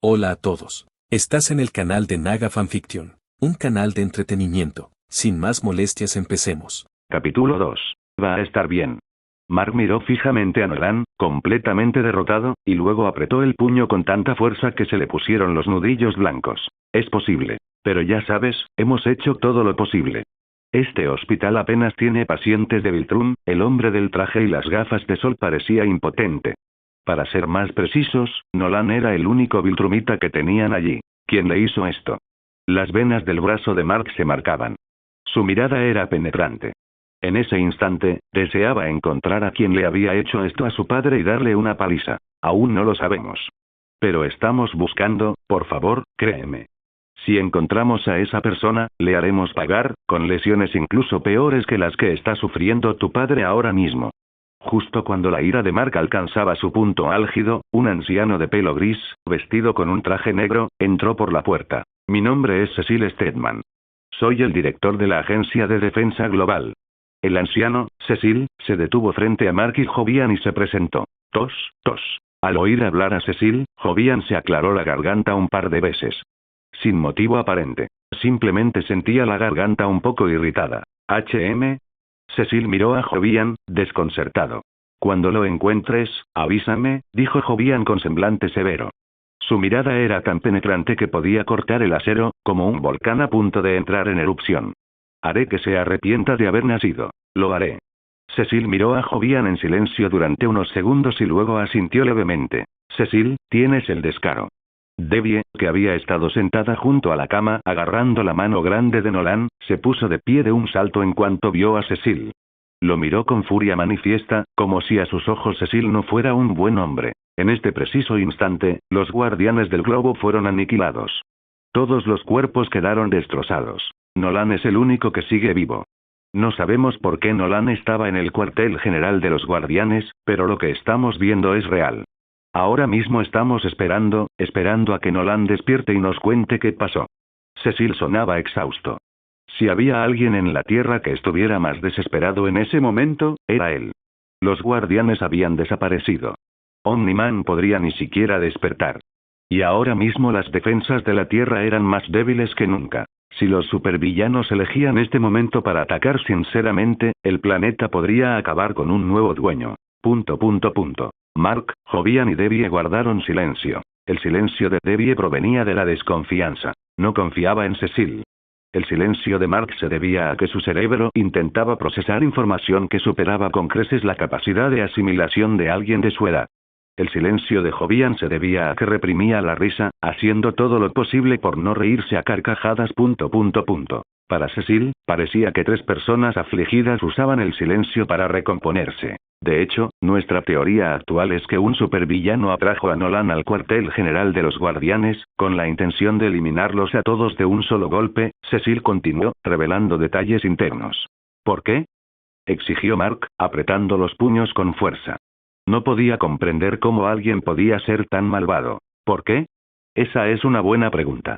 Hola a todos. Estás en el canal de Naga Fanfiction, un canal de entretenimiento. Sin más molestias, empecemos. Capítulo 2. Va a estar bien. Mark miró fijamente a Nolan, completamente derrotado, y luego apretó el puño con tanta fuerza que se le pusieron los nudillos blancos. Es posible. Pero ya sabes, hemos hecho todo lo posible. Este hospital apenas tiene pacientes de Viltrum. El hombre del traje y las gafas de sol parecía impotente. Para ser más precisos, Nolan era el único Viltrumita que tenían allí. ¿Quién le hizo esto? Las venas del brazo de Mark se marcaban. Su mirada era penetrante. En ese instante, deseaba encontrar a quien le había hecho esto a su padre y darle una paliza. Aún no lo sabemos. Pero estamos buscando, por favor, créeme. Si encontramos a esa persona, le haremos pagar, con lesiones incluso peores que las que está sufriendo tu padre ahora mismo. Justo cuando la ira de Mark alcanzaba su punto álgido, un anciano de pelo gris, vestido con un traje negro, entró por la puerta. Mi nombre es Cecil Stedman. Soy el director de la Agencia de Defensa Global. El anciano, Cecil, se detuvo frente a Mark y Jovian y se presentó. Tos, tos. Al oír hablar a Cecil, Jovian se aclaró la garganta un par de veces. Sin motivo aparente. Simplemente sentía la garganta un poco irritada. Cecil miró a Jovian, desconcertado. Cuando lo encuentres, avísame, dijo Jovian con semblante severo. Su mirada era tan penetrante que podía cortar el acero, como un volcán a punto de entrar en erupción. Haré que se arrepienta de haber nacido. Lo haré. Cecil miró a Jovian en silencio durante unos segundos y luego asintió levemente. Cecil, tienes el descaro. Debbie, que había estado sentada junto a la cama agarrando la mano grande de Nolan, se puso de pie de un salto en cuanto vio a Cecil. Lo miró con furia manifiesta, como si a sus ojos Cecil no fuera un buen hombre. En este preciso instante, los guardianes del globo fueron aniquilados. Todos los cuerpos quedaron destrozados. Nolan es el único que sigue vivo. No sabemos por qué Nolan estaba en el cuartel general de los guardianes, pero lo que estamos viendo es real. Ahora mismo estamos esperando a que Nolan despierte y nos cuente qué pasó. Cecil sonaba exhausto. Si había alguien en la Tierra que estuviera más desesperado en ese momento, era él. Los guardianes habían desaparecido. Omni-Man podría ni siquiera despertar. Y ahora mismo las defensas de la Tierra eran más débiles que nunca. Si los supervillanos elegían este momento para atacar sinceramente, el planeta podría acabar con un nuevo dueño. Mark, Jovian y Debbie guardaron silencio. El silencio de Debbie provenía de la desconfianza. No confiaba en Cecil. El silencio de Mark se debía a que su cerebro intentaba procesar información que superaba con creces la capacidad de asimilación de alguien de su edad. El silencio de Jovian se debía a que reprimía la risa, haciendo todo lo posible por no reírse a carcajadas. Para Cecil, parecía que 3 personas afligidas usaban el silencio para recomponerse. De hecho, nuestra teoría actual es que un supervillano atrajo a Nolan al cuartel general de los guardianes, con la intención de eliminarlos a todos de un solo golpe. Cecil continuó, revelando detalles internos. ¿Por qué?, exigió Mark, apretando los puños con fuerza. No podía comprender cómo alguien podía ser tan malvado. ¿Por qué? Esa es una buena pregunta.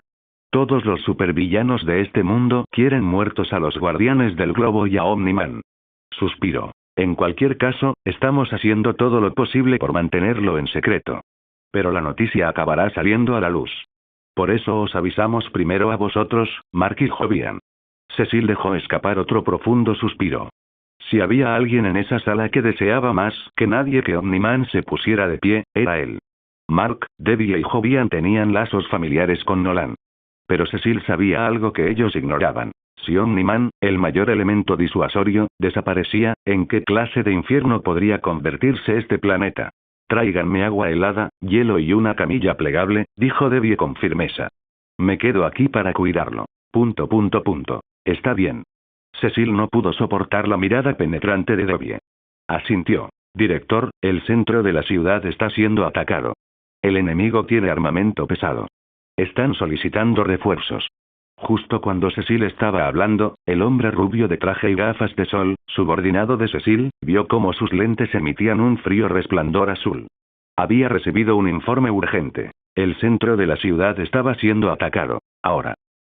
Todos los supervillanos de este mundo quieren muertos a los guardianes del globo y a Omni-Man. Suspiró. En cualquier caso, estamos haciendo todo lo posible por mantenerlo en secreto. Pero la noticia acabará saliendo a la luz. Por eso os avisamos primero a vosotros, Mark y Jovian. Cecil dejó escapar otro profundo suspiro. Si había alguien en esa sala que deseaba más que nadie que Omni-Man se pusiera de pie, era él. Mark, Debbie y Jovian tenían lazos familiares con Nolan. Pero Cecil sabía algo que ellos ignoraban. Si Omni-Man, el mayor elemento disuasorio, desaparecía, ¿en qué clase de infierno podría convertirse este planeta? Tráiganme agua helada, hielo y una camilla plegable, dijo Debbie con firmeza. Me quedo aquí para cuidarlo. Está bien. Cecil no pudo soportar la mirada penetrante de Debbie. Asintió. Director, el centro de la ciudad está siendo atacado. El enemigo tiene armamento pesado. Están solicitando refuerzos. Justo cuando Cecil estaba hablando, el hombre rubio de traje y gafas de sol, subordinado de Cecil, vio cómo sus lentes emitían un frío resplandor azul. Había recibido un informe urgente. El centro de la ciudad estaba siendo atacado. Ahora.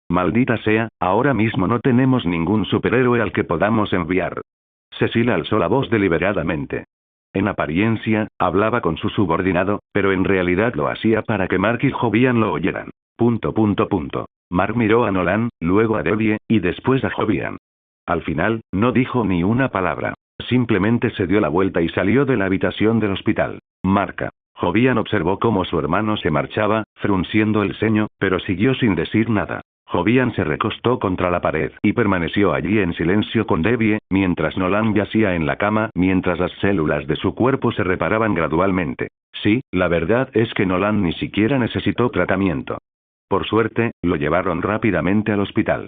Maldita sea, ahora mismo no tenemos ningún superhéroe al que podamos enviar. Cecil alzó la voz deliberadamente. En apariencia, hablaba con su subordinado, pero en realidad lo hacía para que Mark y Jovian lo oyeran. Mark miró a Nolan, luego a Debbie, y después a Jovian. Al final, no dijo ni una palabra. Simplemente se dio la vuelta y salió de la habitación del hospital. Marca. Jovian observó cómo su hermano se marchaba, frunciendo el ceño, pero siguió sin decir nada. Jovian se recostó contra la pared y permaneció allí en silencio con Debbie, mientras Nolan yacía en la cama, mientras las células de su cuerpo se reparaban gradualmente. Sí, la verdad es que Nolan ni siquiera necesitó tratamiento. Por suerte, lo llevaron rápidamente al hospital.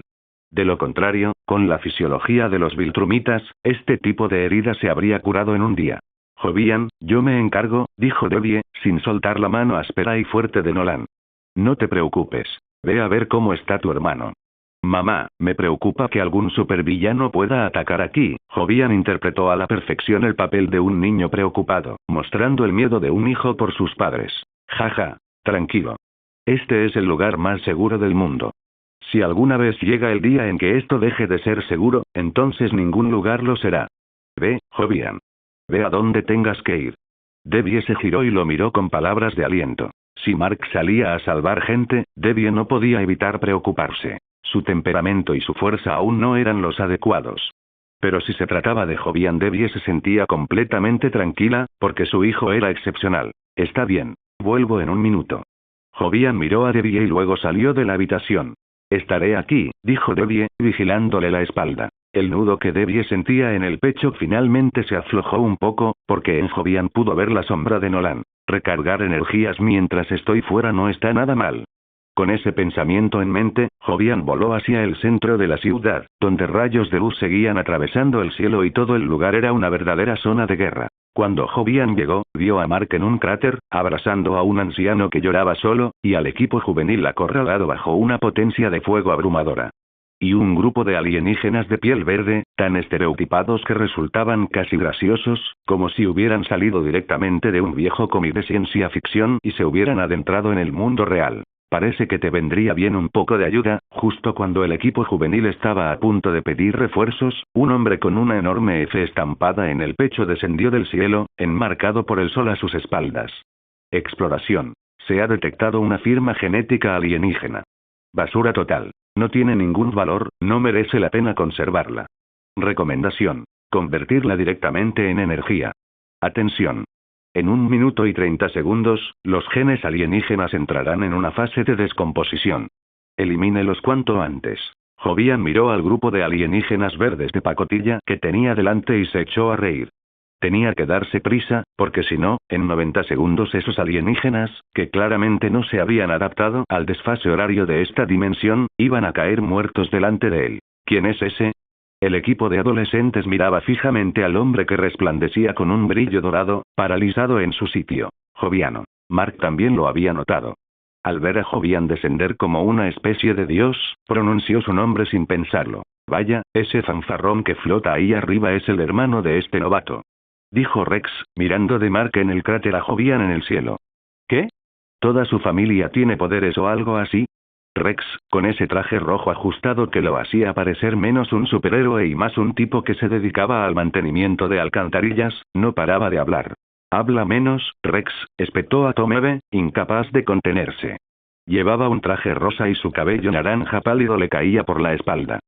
De lo contrario, con la fisiología de los viltrumitas, este tipo de herida se habría curado en un día. Jovian, yo me encargo, dijo Debbie, sin soltar la mano áspera y fuerte de Nolan. No te preocupes. Ve a ver cómo está tu hermano. Mamá, me preocupa que algún supervillano pueda atacar aquí. Jovian interpretó a la perfección el papel de un niño preocupado, mostrando el miedo de un hijo por sus padres. Jaja, tranquilo. Este es el lugar más seguro del mundo. Si alguna vez llega el día en que esto deje de ser seguro, entonces ningún lugar lo será. Ve, Jovian. Ve a donde tengas que ir. Debbie se giró y lo miró con palabras de aliento. Si Mark salía a salvar gente, Debbie no podía evitar preocuparse. Su temperamento y su fuerza aún no eran los adecuados. Pero si se trataba de Jovian, Debbie se sentía completamente tranquila, porque su hijo era excepcional. Está bien. Vuelvo en un minuto. Jovian miró a Debbie y luego salió de la habitación. Estaré aquí, dijo Debbie, vigilándole la espalda. El nudo que Debbie sentía en el pecho finalmente se aflojó un poco, porque en Jovian pudo ver la sombra de Nolan. Recargar energías mientras estoy fuera no está nada mal. Con ese pensamiento en mente, Jovian voló hacia el centro de la ciudad, donde rayos de luz seguían atravesando el cielo y todo el lugar era una verdadera zona de guerra. Cuando Jovian llegó, vio a Mark en un cráter, abrazando a un anciano que lloraba solo, y al equipo juvenil acorralado bajo una potencia de fuego abrumadora. Y un grupo de alienígenas de piel verde, tan estereotipados que resultaban casi graciosos, como si hubieran salido directamente de un viejo cómic de ciencia ficción y se hubieran adentrado en el mundo real. Parece que te vendría bien un poco de ayuda. Justo cuando el equipo juvenil estaba a punto de pedir refuerzos, un hombre con una enorme F estampada en el pecho descendió del cielo, enmarcado por el sol a sus espaldas. Exploración. Se ha detectado una firma genética alienígena. Basura total. No tiene ningún valor, no merece la pena conservarla. Recomendación. Convertirla directamente en energía. Atención. En 1 minuto y 30 segundos, los genes alienígenas entrarán en una fase de descomposición. Elimínelos cuanto antes. Jovian miró al grupo de alienígenas verdes de pacotilla que tenía delante y se echó a reír. Tenía que darse prisa, porque si no, en 90 segundos esos alienígenas, que claramente no se habían adaptado al desfase horario de esta dimensión, iban a caer muertos delante de él. ¿Quién es ese? El equipo de adolescentes miraba fijamente al hombre que resplandecía con un brillo dorado, paralizado en su sitio. Joviano. Mark también lo había notado. Al ver a Jovian descender como una especie de dios, pronunció su nombre sin pensarlo. Vaya, ese fanfarrón que flota ahí arriba es el hermano de este novato. Dijo Rex, mirando de Mark en el cráter a Jovian en el cielo. ¿Qué? ¿Toda su familia tiene poderes o algo así? Rex, con ese traje rojo ajustado que lo hacía parecer menos un superhéroe y más un tipo que se dedicaba al mantenimiento de alcantarillas, no paraba de hablar. Habla menos, Rex, espetó a Tom Eve, incapaz de contenerse. Llevaba un traje rosa y su cabello naranja pálido le caía por la espalda.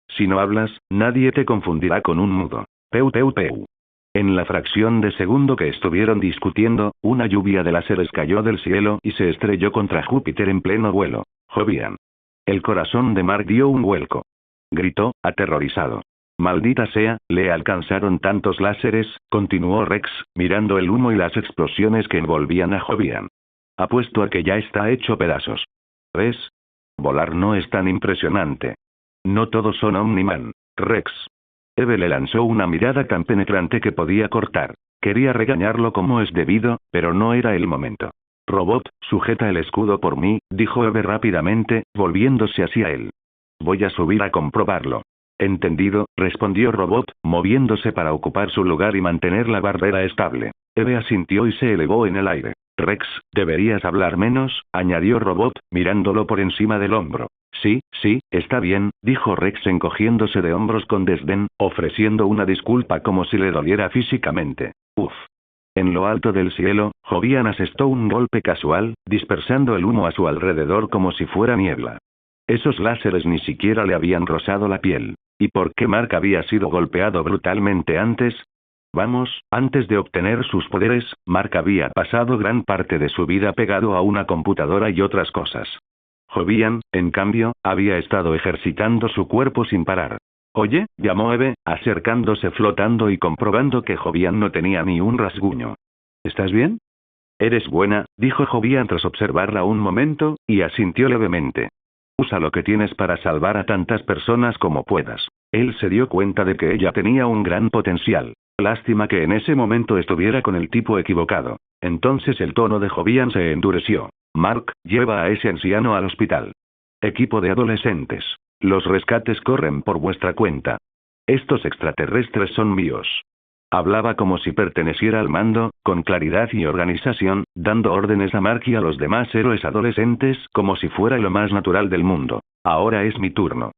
Si no hablas, nadie te confundirá con un mudo. Peu peu peu. En la fracción de segundo que estuvieron discutiendo, una lluvia de láseres cayó del cielo y se estrelló contra Júpiter en pleno vuelo. Jovian. El corazón de Mark dio un vuelco. Gritó, aterrorizado. Maldita sea, le alcanzaron tantos láseres, continuó Rex, mirando el humo y las explosiones que envolvían a Jovian. Apuesto a que ya está hecho pedazos. ¿Ves? Volar no es tan impresionante. No todos son Omniman, Rex. Eve le lanzó una mirada tan penetrante que podía cortar. Quería regañarlo como es debido, pero no era el momento. Robot, sujeta el escudo por mí, dijo Eve rápidamente, volviéndose hacia él. Voy a subir a comprobarlo. Entendido, respondió Robot, moviéndose para ocupar su lugar y mantener la barrera estable. Eve asintió y se elevó en el aire. Rex, deberías hablar menos, añadió Robot, mirándolo por encima del hombro. Sí, está bien, dijo Rex encogiéndose de hombros con desdén, ofreciendo una disculpa como si le doliera físicamente. Uf. En lo alto del cielo, Jovian asestó un golpe casual, dispersando el humo a su alrededor como si fuera niebla. Esos láseres ni siquiera le habían rozado la piel. ¿Y por qué Mark había sido golpeado brutalmente antes? Vamos, antes de obtener sus poderes, Mark había pasado gran parte de su vida pegado a una computadora y otras cosas. Jovian, en cambio, había estado ejercitando su cuerpo sin parar. Oye, llamó Eve, acercándose flotando y comprobando que Jovian no tenía ni un rasguño. ¿Estás bien? Eres buena, dijo Jovian tras observarla un momento, y asintió levemente. Usa lo que tienes para salvar a tantas personas como puedas. Él se dio cuenta de que ella tenía un gran potencial. Lástima que en ese momento estuviera con el tipo equivocado. Entonces el tono de Jovian se endureció. Mark, lleva a ese anciano al hospital. Equipo de adolescentes. Los rescates corren por vuestra cuenta. Estos extraterrestres son míos. Hablaba como si perteneciera al mando, con claridad y organización, dando órdenes a Mark y a los demás héroes adolescentes como si fuera lo más natural del mundo. Ahora es mi turno.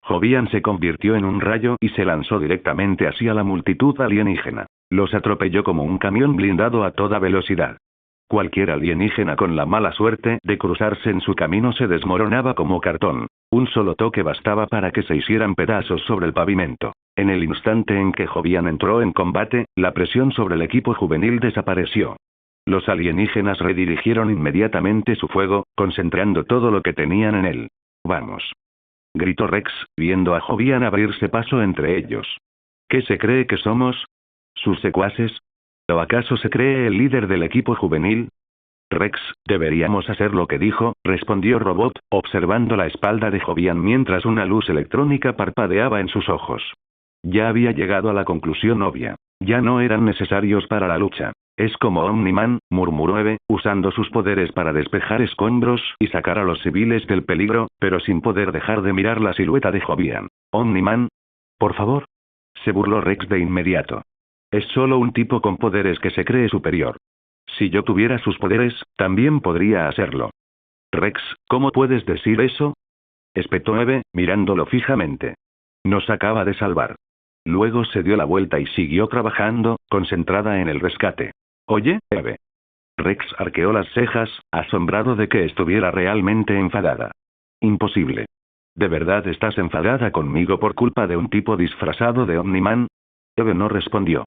Jovian se convirtió en un rayo y se lanzó directamente hacia la multitud alienígena. Los atropelló como un camión blindado a toda velocidad. Cualquier alienígena con la mala suerte de cruzarse en su camino se desmoronaba como cartón. Un solo toque bastaba para que se hicieran pedazos sobre el pavimento. En el instante en que Jovian entró en combate, la presión sobre el equipo juvenil desapareció. Los alienígenas redirigieron inmediatamente su fuego, concentrando todo lo que tenían en él. ¡Vamos!, gritó Rex, viendo a Jovian abrirse paso entre ellos. ¿Qué se cree que somos? ¿Sus secuaces? ¿O acaso se cree el líder del equipo juvenil? Rex, deberíamos hacer lo que dijo, respondió Robot, observando la espalda de Jovian mientras una luz electrónica parpadeaba en sus ojos. Ya había llegado a la conclusión obvia. Ya no eran necesarios para la lucha. Es como Omni-Man, murmuró Eve, usando sus poderes para despejar escombros y sacar a los civiles del peligro, pero sin poder dejar de mirar la silueta de Jovian. ¿Omni-Man? Por favor. Se burló Rex de inmediato. Es solo un tipo con poderes que se cree superior. Si yo tuviera sus poderes, también podría hacerlo. Rex, ¿cómo puedes decir eso? Espetó Eve, mirándolo fijamente. Nos acaba de salvar. Luego se dio la vuelta y siguió trabajando, concentrada en el rescate. Oye, Eve. Rex arqueó las cejas, asombrado de que estuviera realmente enfadada. Imposible. ¿De verdad estás enfadada conmigo por culpa de un tipo disfrazado de Omni-Man? Eve no respondió.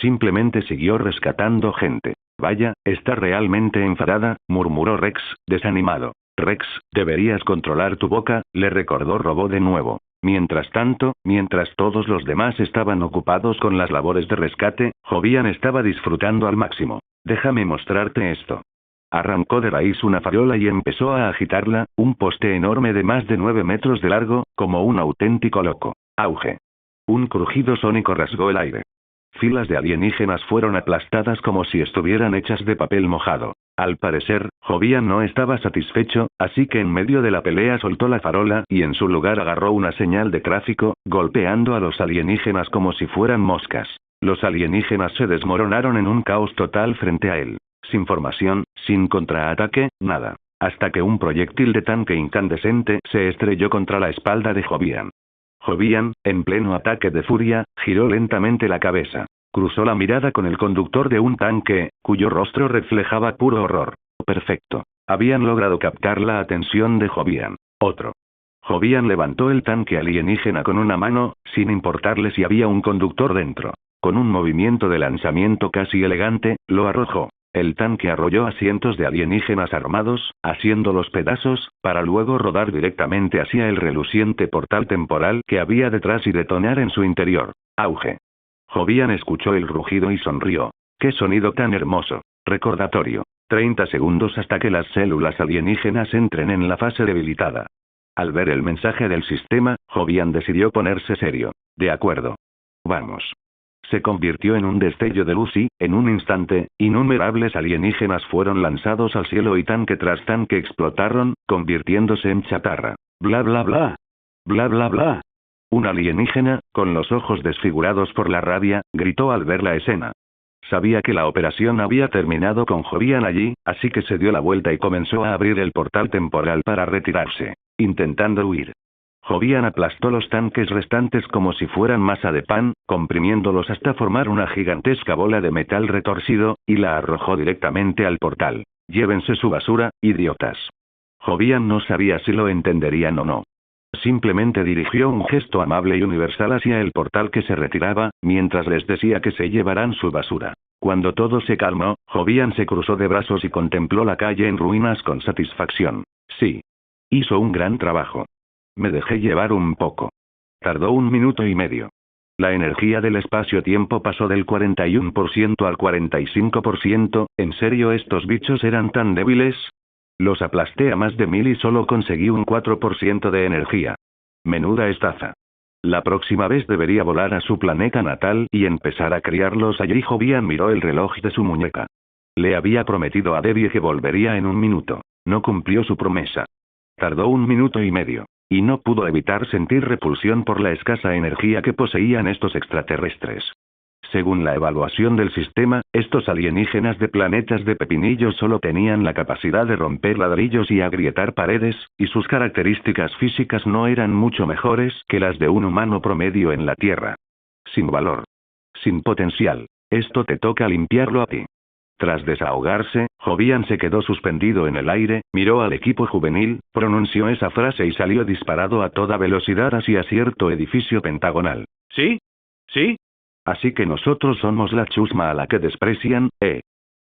Simplemente siguió rescatando gente. Vaya, está realmente enfadada, murmuró Rex, desanimado. Rex, deberías controlar tu boca, le recordó Robot de nuevo. Mientras tanto, mientras todos los demás estaban ocupados con las labores de rescate, Jovian estaba disfrutando al máximo. Déjame mostrarte esto. Arrancó de raíz una farola y empezó a agitarla, un poste enorme de más de 9 metros de largo, como un auténtico loco. Auge. Un crujido sónico rasgó el aire. Filas de alienígenas fueron aplastadas como si estuvieran hechas de papel mojado. Al parecer, Jovian no estaba satisfecho, así que en medio de la pelea soltó la farola y en su lugar agarró una señal de tráfico, golpeando a los alienígenas como si fueran moscas. Los alienígenas se desmoronaron en un caos total frente a él. Sin formación, sin contraataque, nada. Hasta que un proyectil de tanque incandescente se estrelló contra la espalda de Jovian. Jovian, en pleno ataque de furia, giró lentamente la cabeza. Cruzó la mirada con el conductor de un tanque, cuyo rostro reflejaba puro horror. Perfecto. Habían logrado captar la atención de Jovian. Otro. Jovian levantó el tanque alienígena con una mano, sin importarle si había un conductor dentro. Con un movimiento de lanzamiento casi elegante, lo arrojó. El tanque arrolló a cientos de alienígenas armados, haciéndolos pedazos, para luego rodar directamente hacia el reluciente portal temporal que había detrás y detonar en su interior. Auge. Jovian escuchó el rugido y sonrió. ¡Qué sonido tan hermoso! Recordatorio. 30 segundos hasta que las células alienígenas entren en la fase debilitada. Al ver el mensaje del sistema, Jovian decidió ponerse serio. De acuerdo. Vamos. Se convirtió en un destello de luz y, en un instante, innumerables alienígenas fueron lanzados al cielo y tanque tras tanque explotaron, convirtiéndose en chatarra. Bla bla bla. Bla bla bla. Un alienígena, con los ojos desfigurados por la rabia, gritó al ver la escena. Sabía que la operación había terminado con Jovian allí, así que se dio la vuelta y comenzó a abrir el portal temporal para retirarse, intentando huir. Jovian aplastó los tanques restantes como si fueran masa de pan, comprimiéndolos hasta formar una gigantesca bola de metal retorcido, y la arrojó directamente al portal. Llévense su basura, idiotas. Jovian no sabía si lo entenderían o no. Simplemente dirigió un gesto amable y universal hacia el portal que se retiraba, mientras les decía que se llevarán su basura. Cuando todo se calmó, Jovian se cruzó de brazos y contempló la calle en ruinas con satisfacción. Sí. Hizo un gran trabajo. Me dejé llevar un poco. Tardó 1 minuto y medio. La energía del espacio-tiempo pasó del 41% al 45%, ¿en serio estos bichos eran tan débiles? Los aplasté a más de 1000 y solo conseguí un 4% de energía. Menuda estafa. La próxima vez debería volar a su planeta natal y empezar a criarlos allí. Jovian miró el reloj de su muñeca. Le había prometido a Debbie que volvería en 1 minuto. No cumplió su promesa. Tardó 1 minuto y medio. Y no pudo evitar sentir repulsión por la escasa energía que poseían estos extraterrestres. Según la evaluación del sistema, estos alienígenas de planetas de pepinillos solo tenían la capacidad de romper ladrillos y agrietar paredes, y sus características físicas no eran mucho mejores que las de un humano promedio en la Tierra. Sin valor. Sin potencial. Esto te toca limpiarlo a ti. Tras desahogarse, Jovian se quedó suspendido en el aire, miró al equipo juvenil, pronunció esa frase y salió disparado a toda velocidad hacia cierto edificio pentagonal. ¿Sí? ¿Sí? Así que nosotros somos la chusma a la que desprecian, ¿eh?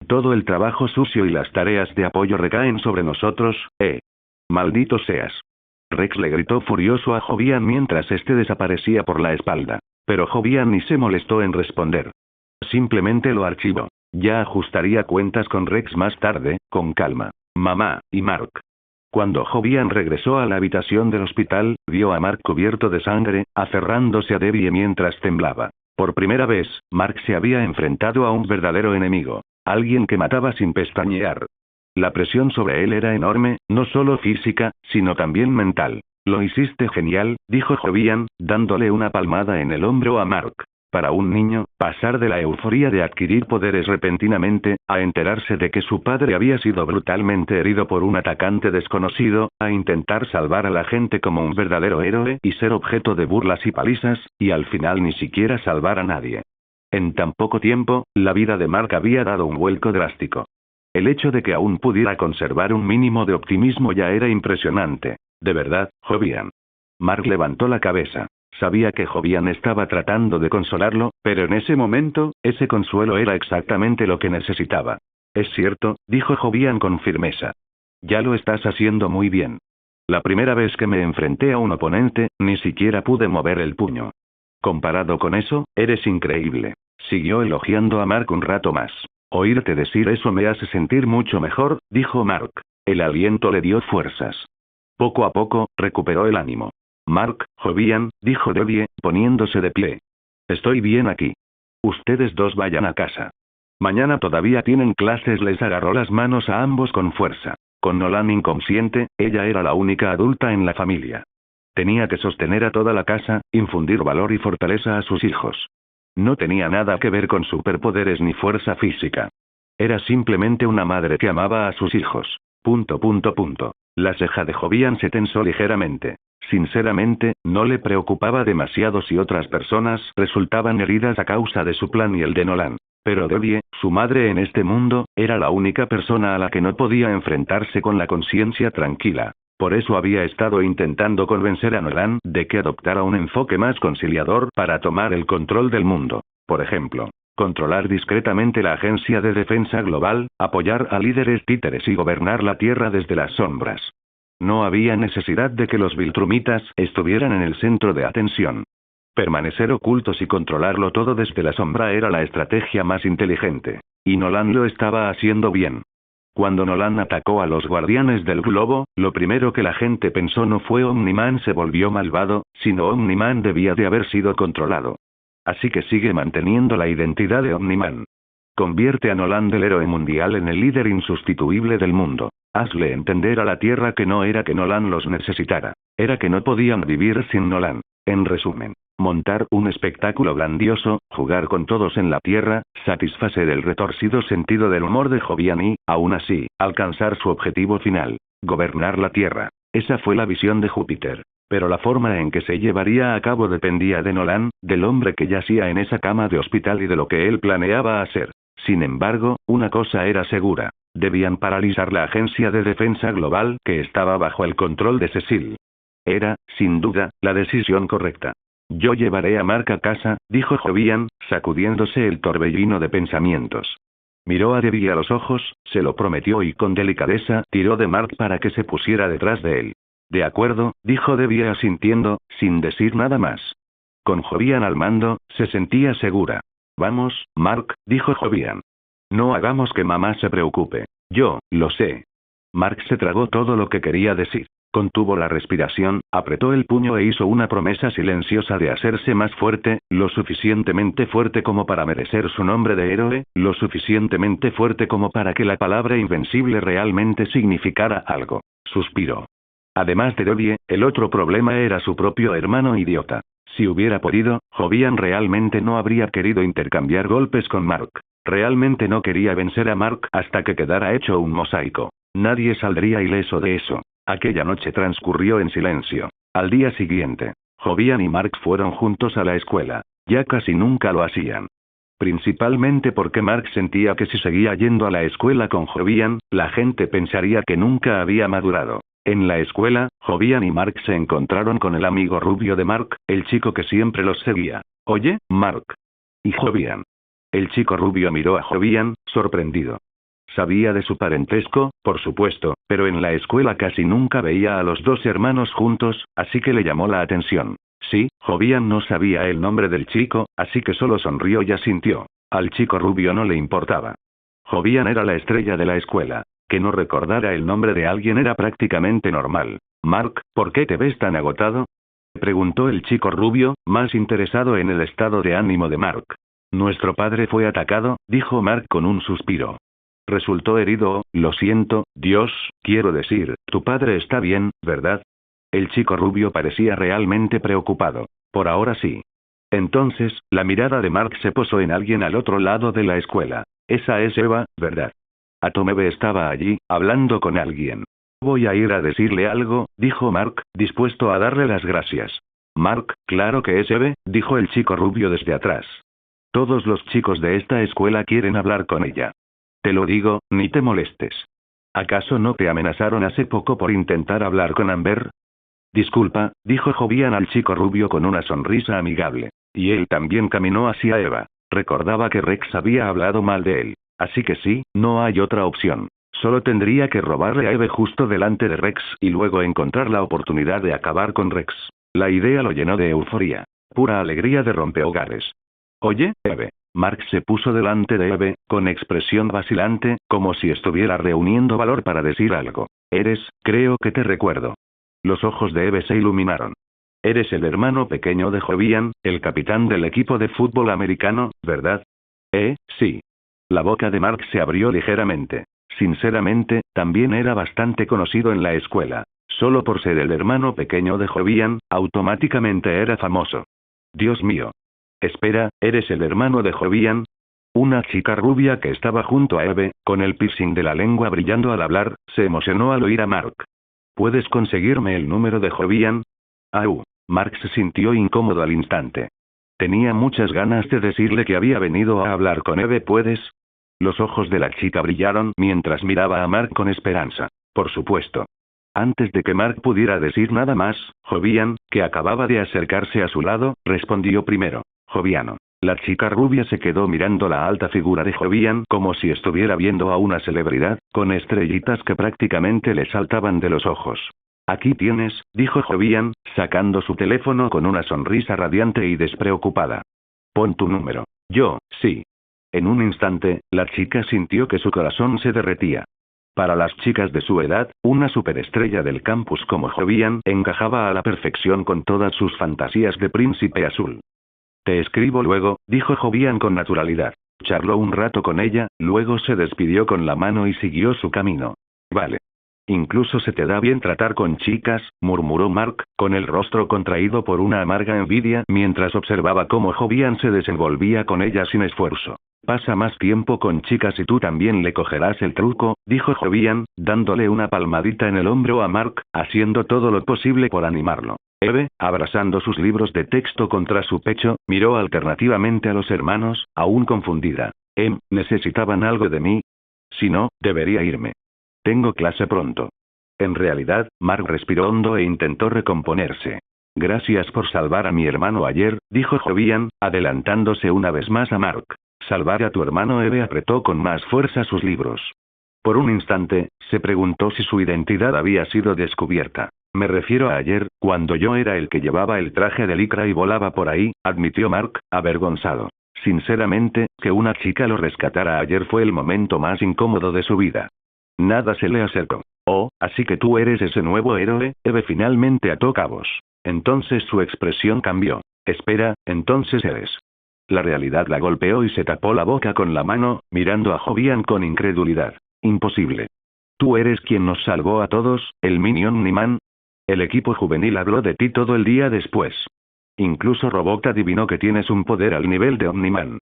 Todo el trabajo sucio y las tareas de apoyo recaen sobre nosotros, ¿eh? Maldito seas. Rex le gritó furioso a Jovian mientras este desaparecía por la espalda. Pero Jovian ni se molestó en responder. Simplemente lo archivó. Ya ajustaría cuentas con Rex más tarde, con calma. Mamá, y Mark. Cuando Jovian regresó a la habitación del hospital, vio a Mark cubierto de sangre, aferrándose a Debbie mientras temblaba. Por primera vez, Mark se había enfrentado a un verdadero enemigo. Alguien que mataba sin pestañear. La presión sobre él era enorme, no solo física, sino también mental. Lo hiciste genial, dijo Jovian, dándole una palmada en el hombro a Mark. Para un niño, pasar de la euforía de adquirir poderes repentinamente, a enterarse de que su padre había sido brutalmente herido por un atacante desconocido, a intentar salvar a la gente como un verdadero héroe y ser objeto de burlas y palizas, y al final ni siquiera salvar a nadie. En tan poco tiempo, la vida de Mark había dado un vuelco drástico. El hecho de que aún pudiera conservar un mínimo de optimismo ya era impresionante. De verdad, Jovian. Mark levantó la cabeza. Sabía que Jovian estaba tratando de consolarlo, pero en ese momento, ese consuelo era exactamente lo que necesitaba. Es cierto, dijo Jovian con firmeza. Ya lo estás haciendo muy bien. La primera vez que me enfrenté a un oponente, ni siquiera pude mover el puño. Comparado con eso, eres increíble. Siguió elogiando a Mark un rato más. Oírte decir eso me hace sentir mucho mejor, dijo Mark. El aliento le dio fuerzas. Poco a poco, recuperó el ánimo. Mark, Jovian, dijo Debbie, poniéndose de pie. Estoy bien aquí. Ustedes dos vayan a casa. Mañana todavía tienen clases. Les agarró las manos a ambos con fuerza. Con Nolan inconsciente, ella era la única adulta en la familia. Tenía que sostener a toda la casa, infundir valor y fortaleza a sus hijos. No tenía nada que ver con superpoderes ni fuerza física. Era simplemente una madre que amaba a sus hijos. La ceja de Jovian se tensó ligeramente. Sinceramente, no le preocupaba demasiado si otras personas resultaban heridas a causa de su plan y el de Nolan. Pero Debbie, su madre en este mundo, era la única persona a la que no podía enfrentarse con la conciencia tranquila. Por eso había estado intentando convencer a Nolan de que adoptara un enfoque más conciliador para tomar el control del mundo. Por ejemplo, controlar discretamente la Agencia de Defensa Global, apoyar a líderes títeres y gobernar la Tierra desde las sombras. No había necesidad de que los Viltrumitas estuvieran en el centro de atención. Permanecer ocultos y controlarlo todo desde la sombra era la estrategia más inteligente. Y Nolan lo estaba haciendo bien. Cuando Nolan atacó a los guardianes del globo, lo primero que la gente pensó no fue Omniman se volvió malvado, sino Omniman debía de haber sido controlado. Así que sigue manteniendo la identidad de Omniman. Convierte a Nolan del héroe mundial en el líder insustituible del mundo. Hazle entender a la Tierra que no era que Nolan los necesitara. Era que no podían vivir sin Nolan. En resumen, montar un espectáculo grandioso, jugar con todos en la Tierra, satisfacer el retorcido sentido del humor de Jovian y, aún así, alcanzar su objetivo final. Gobernar la Tierra. Esa fue la visión de Júpiter. Pero la forma en que se llevaría a cabo dependía de Nolan, del hombre que yacía en esa cama de hospital y de lo que él planeaba hacer. Sin embargo, una cosa era segura. Debían paralizar la Agencia de Defensa Global que estaba bajo el control de Cecil. Era, sin duda, la decisión correcta. Yo llevaré a Mark a casa, dijo Jovian, sacudiéndose el torbellino de pensamientos. Miró a Debbie a los ojos, se lo prometió y con delicadeza tiró de Mark para que se pusiera detrás de él. De acuerdo, dijo Debbie asintiendo, sin decir nada más. Con Jovian al mando, se sentía segura. Vamos, Mark, dijo Jovian. No hagamos que mamá se preocupe. Yo, lo sé. Mark se tragó todo lo que quería decir. Contuvo la respiración, apretó el puño e hizo una promesa silenciosa de hacerse más fuerte, lo suficientemente fuerte como para merecer su nombre de héroe, lo suficientemente fuerte como para que la palabra invencible realmente significara algo. Suspiró. Además de Debbie, el otro problema era su propio hermano idiota. Si hubiera podido, Jovian realmente no habría querido intercambiar golpes con Mark. Realmente no quería vencer a Mark hasta que quedara hecho un mosaico. Nadie saldría ileso de eso. Aquella noche transcurrió en silencio. Al día siguiente, Jovian y Mark fueron juntos a la escuela. Ya casi nunca lo hacían. Principalmente porque Mark sentía que si seguía yendo a la escuela con Jovian, la gente pensaría que nunca había madurado. En la escuela, Jovian y Mark se encontraron con el amigo rubio de Mark, el chico que siempre los seguía. Oye, Mark. Y Jovian. El chico rubio miró a Jovian, sorprendido. Sabía de su parentesco, por supuesto, pero en la escuela casi nunca veía a los dos hermanos juntos, así que le llamó la atención. Sí, Jovian no sabía el nombre del chico, así que solo sonrió y asintió. Al chico rubio no le importaba. Jovian era la estrella de la escuela. Que no recordara el nombre de alguien era prácticamente normal. Mark, ¿por qué te ves tan agotado? Preguntó el chico rubio, más interesado en el estado de ánimo de Mark. Nuestro padre fue atacado, dijo Mark con un suspiro. Resultó herido, lo siento, Dios, quiero decir, tu padre está bien, ¿verdad? El chico rubio parecía realmente preocupado. Por ahora sí. Entonces, la mirada de Mark se posó en alguien al otro lado de la escuela. Esa es Eva, ¿verdad? Atomebe estaba allí, hablando con alguien. Voy a ir a decirle algo, dijo Mark, dispuesto a darle las gracias. Mark, claro que es Eve, dijo el chico rubio desde atrás. Todos los chicos de esta escuela quieren hablar con ella. Te lo digo, ni te molestes. ¿Acaso no te amenazaron hace poco por intentar hablar con Amber? Disculpa, dijo Jovian al chico rubio con una sonrisa amigable. Y él también caminó hacia Eva. Recordaba que Rex había hablado mal de él. Así que sí, no hay otra opción. Solo tendría que robarle a Eve justo delante de Rex y luego encontrar la oportunidad de acabar con Rex. La idea lo llenó de euforia. Pura alegría de rompehogares. Oye, Eve. Mark se puso delante de Eve, con expresión vacilante, como si estuviera reuniendo valor para decir algo. Creo que te recuerdo. Los ojos de Eve se iluminaron. Eres el hermano pequeño de Jovian, el capitán del equipo de fútbol americano, ¿verdad? Sí. La boca de Mark se abrió ligeramente. Sinceramente, también era bastante conocido en la escuela. Solo por ser el hermano pequeño de Jovian, automáticamente era famoso. Dios mío. Espera, ¿eres el hermano de Jovian? Una chica rubia que estaba junto a Eve, con el piercing de la lengua brillando al hablar, se emocionó al oír a Mark. ¿Puedes conseguirme el número de Jovian? Au. Mark se sintió incómodo al instante. Tenía muchas ganas de decirle que había venido a hablar con Eve, ¿puedes? Los ojos de la chica brillaron mientras miraba a Mark con esperanza. Por supuesto. Antes de que Mark pudiera decir nada más, Jovian, que acababa de acercarse a su lado, respondió primero. Joviano. La chica rubia se quedó mirando la alta figura de Jovian como si estuviera viendo a una celebridad, con estrellitas que prácticamente le saltaban de los ojos. Aquí tienes, dijo Jovian, sacando su teléfono con una sonrisa radiante y despreocupada. Pon tu número. Yo, sí. En un instante, la chica sintió que su corazón se derretía. Para las chicas de su edad, una superestrella del campus como Jovian encajaba a la perfección con todas sus fantasías de príncipe azul. Te escribo luego, dijo Jovian con naturalidad. Charló un rato con ella, luego se despidió con la mano y siguió su camino. Vale. Incluso se te da bien tratar con chicas, murmuró Mark, con el rostro contraído por una amarga envidia mientras observaba cómo Jovian se desenvolvía con ella sin esfuerzo. Pasa más tiempo con chicas y tú también le cogerás el truco, dijo Jovian, dándole una palmadita en el hombro a Mark, haciendo todo lo posible por animarlo. Eve, abrazando sus libros de texto contra su pecho, miró alternativamente a los hermanos, aún confundida. ¿Necesitaban algo de mí? Si no, debería irme. Tengo clase pronto. En realidad, Mark respiró hondo e intentó recomponerse. Gracias por salvar a mi hermano ayer, dijo Jovian, adelantándose una vez más a Mark. Salvar a tu hermano. Eve apretó con más fuerza sus libros. Por un instante, se preguntó si su identidad había sido descubierta. Me refiero a ayer, cuando yo era el que llevaba el traje de licra y volaba por ahí, admitió Mark, avergonzado. Sinceramente, que una chica lo rescatara ayer fue el momento más incómodo de su vida. Nada se le acercó. Oh, así que tú eres ese nuevo héroe. Eve finalmente ató cabos. Entonces su expresión cambió. Espera, entonces eres. La realidad la golpeó y se tapó la boca con la mano, mirando a Jovian con incredulidad. Imposible. Tú eres quien nos salvó a todos, el Mini Omniman. El equipo juvenil habló de ti todo el día después. Incluso Robot adivinó que tienes un poder al nivel de Omniman.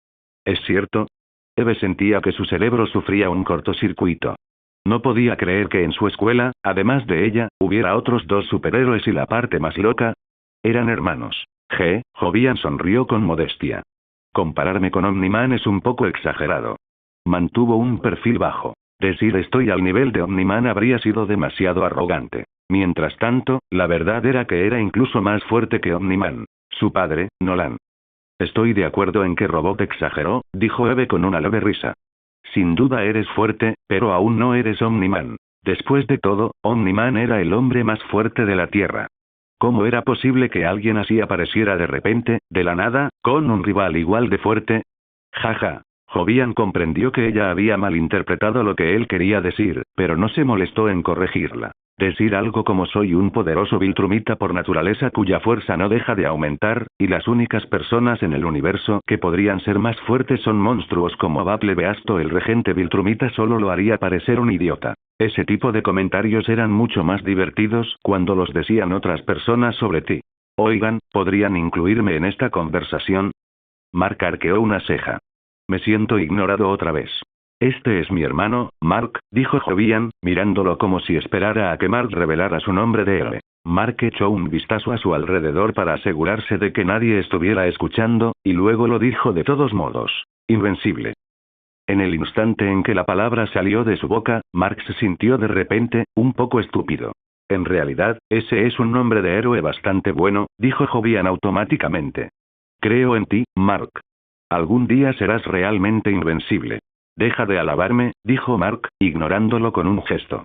¿Es cierto? Eve sentía que su cerebro sufría un cortocircuito. No podía creer que en su escuela, además de ella, hubiera otros dos superhéroes y la parte más loca. Eran hermanos. Jovian sonrió con modestia. Compararme con Omniman es un poco exagerado. Mantuvo un perfil bajo. Decir estoy al nivel de Omniman habría sido demasiado arrogante. Mientras tanto, la verdad era que era incluso más fuerte que Omniman. Su padre, Nolan. Estoy de acuerdo en que Robot exageró, dijo Eve con una leve risa. Sin duda eres fuerte, pero aún no eres Omniman. Después de todo, Omniman era el hombre más fuerte de la Tierra. ¿Cómo era posible que alguien así apareciera de repente, de la nada, con un rival igual de fuerte? Jaja. Jovian comprendió que ella había malinterpretado lo que él quería decir, pero no se molestó en corregirla. Decir algo como soy un poderoso Viltrumita por naturaleza cuya fuerza no deja de aumentar, y las únicas personas en el universo que podrían ser más fuertes son monstruos como Bable Beasto. El regente Viltrumita solo lo haría parecer un idiota. Ese tipo de comentarios eran mucho más divertidos cuando los decían otras personas sobre ti. Oigan, ¿podrían incluirme en esta conversación? Mark arqueó una ceja. Me siento ignorado otra vez. Este es mi hermano, Mark, dijo Jovian, mirándolo como si esperara a que Mark revelara su nombre de héroe. Mark echó un vistazo a su alrededor para asegurarse de que nadie estuviera escuchando, y luego lo dijo de todos modos. Invencible. En el instante en que la palabra salió de su boca, Mark se sintió de repente, un poco estúpido. En realidad, ese es un nombre de héroe bastante bueno, dijo Jovian automáticamente. Creo en ti, Mark. Algún día serás realmente invencible. Deja de alabarme, dijo Mark, ignorándolo con un gesto.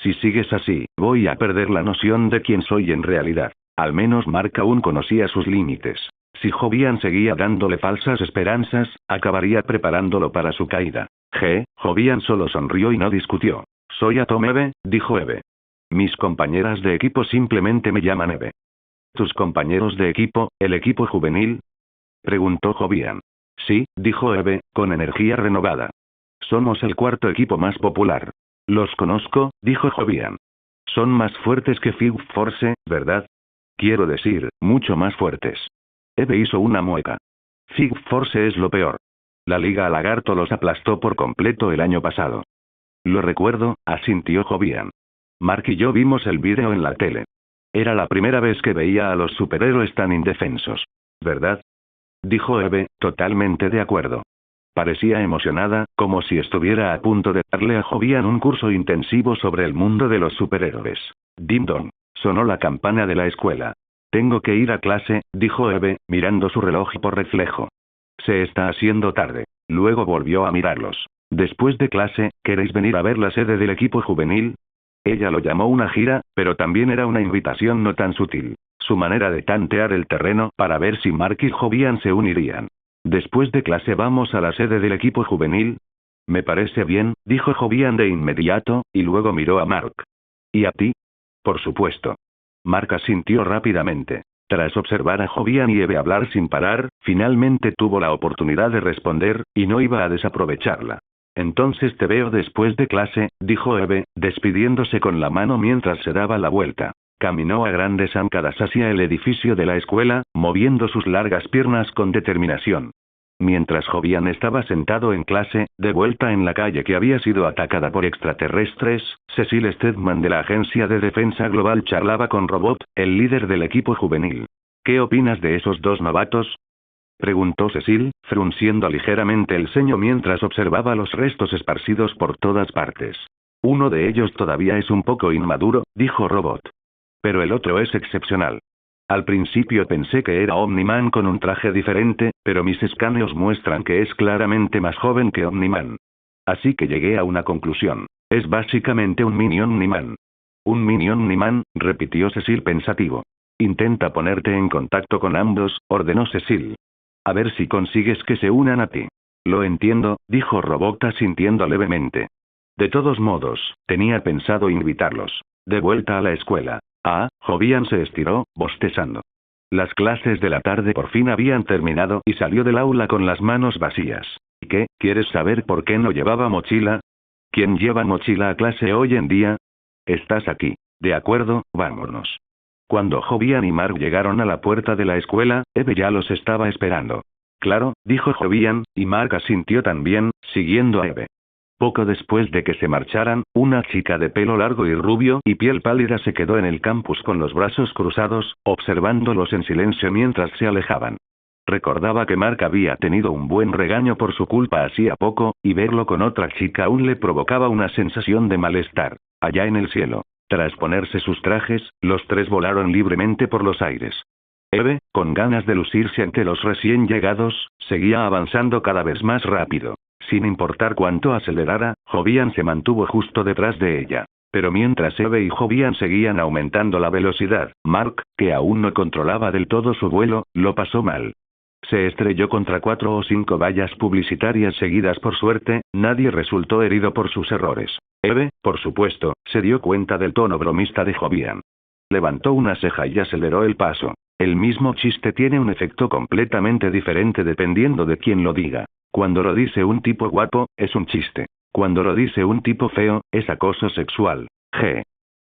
Si sigues así, voy a perder la noción de quién soy en realidad. Al menos Mark aún conocía sus límites. Si Jovian seguía dándole falsas esperanzas, acabaría preparándolo para su caída. Jovian solo sonrió y no discutió. Soy Atom Eve, dijo Eve. Mis compañeras de equipo simplemente me llaman Eve. ¿Tus compañeros de equipo, el equipo juvenil? Preguntó Jovian. Sí, dijo Eve, con energía renovada. Somos el cuarto equipo más popular. Los conozco, dijo Jovian. Son más fuertes que Fig Force, ¿verdad? Quiero decir, mucho más fuertes. Eve hizo una mueca. Fig Force es lo peor. La Liga Lagarto los aplastó por completo el año pasado. Lo recuerdo, asintió Jovian. Mark y yo vimos el vídeo en la tele. Era la primera vez que veía a los superhéroes tan indefensos. ¿Verdad? Dijo Eve, totalmente de acuerdo. Parecía emocionada, como si estuviera a punto de darle a Jovian un curso intensivo sobre el mundo de los superhéroes. Dim dong. Sonó la campana de la escuela. Tengo que ir a clase, dijo Eve, mirando su reloj por reflejo. Se está haciendo tarde. Luego volvió a mirarlos. Después de clase, ¿queréis venir a ver la sede del equipo juvenil? Ella lo llamó una gira, pero también era una invitación no tan sutil. Su manera de tantear el terreno para ver si Mark y Jovian se unirían. Después de clase vamos a la sede del equipo juvenil. Me parece bien, dijo Jovian de inmediato, y luego miró a Mark. ¿Y a ti? Por supuesto. Mark asintió rápidamente. Tras observar a Jovian y Eve hablar sin parar, finalmente tuvo la oportunidad de responder, y no iba a desaprovecharla. Entonces te veo después de clase, dijo Eve, despidiéndose con la mano mientras se daba la vuelta. Caminó a grandes zancadas hacia el edificio de la escuela, moviendo sus largas piernas con determinación. Mientras Jovian estaba sentado en clase, de vuelta en la calle que había sido atacada por extraterrestres, Cecil Stedman de la Agencia de Defensa Global charlaba con Robot, el líder del equipo juvenil. ¿Qué opinas de esos dos novatos? Preguntó Cecil, frunciendo ligeramente el ceño mientras observaba los restos esparcidos por todas partes. Uno de ellos todavía es un poco inmaduro, dijo Robot. Pero el otro es excepcional. Al principio pensé que era Omniman con un traje diferente, pero mis escaneos muestran que es claramente más joven que Omniman. Así que llegué a una conclusión. Es básicamente un mini Omniman. Un mini Omniman, repitió Cecil pensativo. Intenta ponerte en contacto con ambos, ordenó Cecil. A ver si consigues que se unan a ti. Lo entiendo, dijo Robot asintiendo levemente. De todos modos, tenía pensado invitarlos. De vuelta a la escuela. Jovian se estiró, bostezando. Las clases de la tarde por fin habían terminado y salió del aula con las manos vacías. ¿Y qué? ¿Quieres saber por qué no llevaba mochila? ¿Quién lleva mochila a clase hoy en día? Estás aquí. De acuerdo, vámonos. Cuando Jovian y Mark llegaron a la puerta de la escuela, Eve ya los estaba esperando. Claro, dijo Jovian, y Mark asintió también, siguiendo a Eve. Poco después de que se marcharan, una chica de pelo largo y rubio y piel pálida se quedó en el campus con los brazos cruzados, observándolos en silencio mientras se alejaban. Recordaba que Mark había tenido un buen regaño por su culpa hacía poco, y verlo con otra chica aún le provocaba una sensación de malestar. Allá en el cielo, tras ponerse sus trajes, los tres volaron libremente por los aires. Eve, con ganas de lucirse ante los recién llegados, seguía avanzando cada vez más rápido. Sin importar cuánto acelerara, Jovian se mantuvo justo detrás de ella. Pero mientras Eve y Jovian seguían aumentando la velocidad, Mark, que aún no controlaba del todo su vuelo, lo pasó mal. Se estrelló contra 4 o 5 vallas publicitarias seguidas. Por suerte, nadie resultó herido por sus errores. Eve, por supuesto, se dio cuenta del tono bromista de Jovian. Levantó una ceja y aceleró el paso. El mismo chiste tiene un efecto completamente diferente dependiendo de quién lo diga. Cuando lo dice un tipo guapo, es un chiste. Cuando lo dice un tipo feo, es acoso sexual.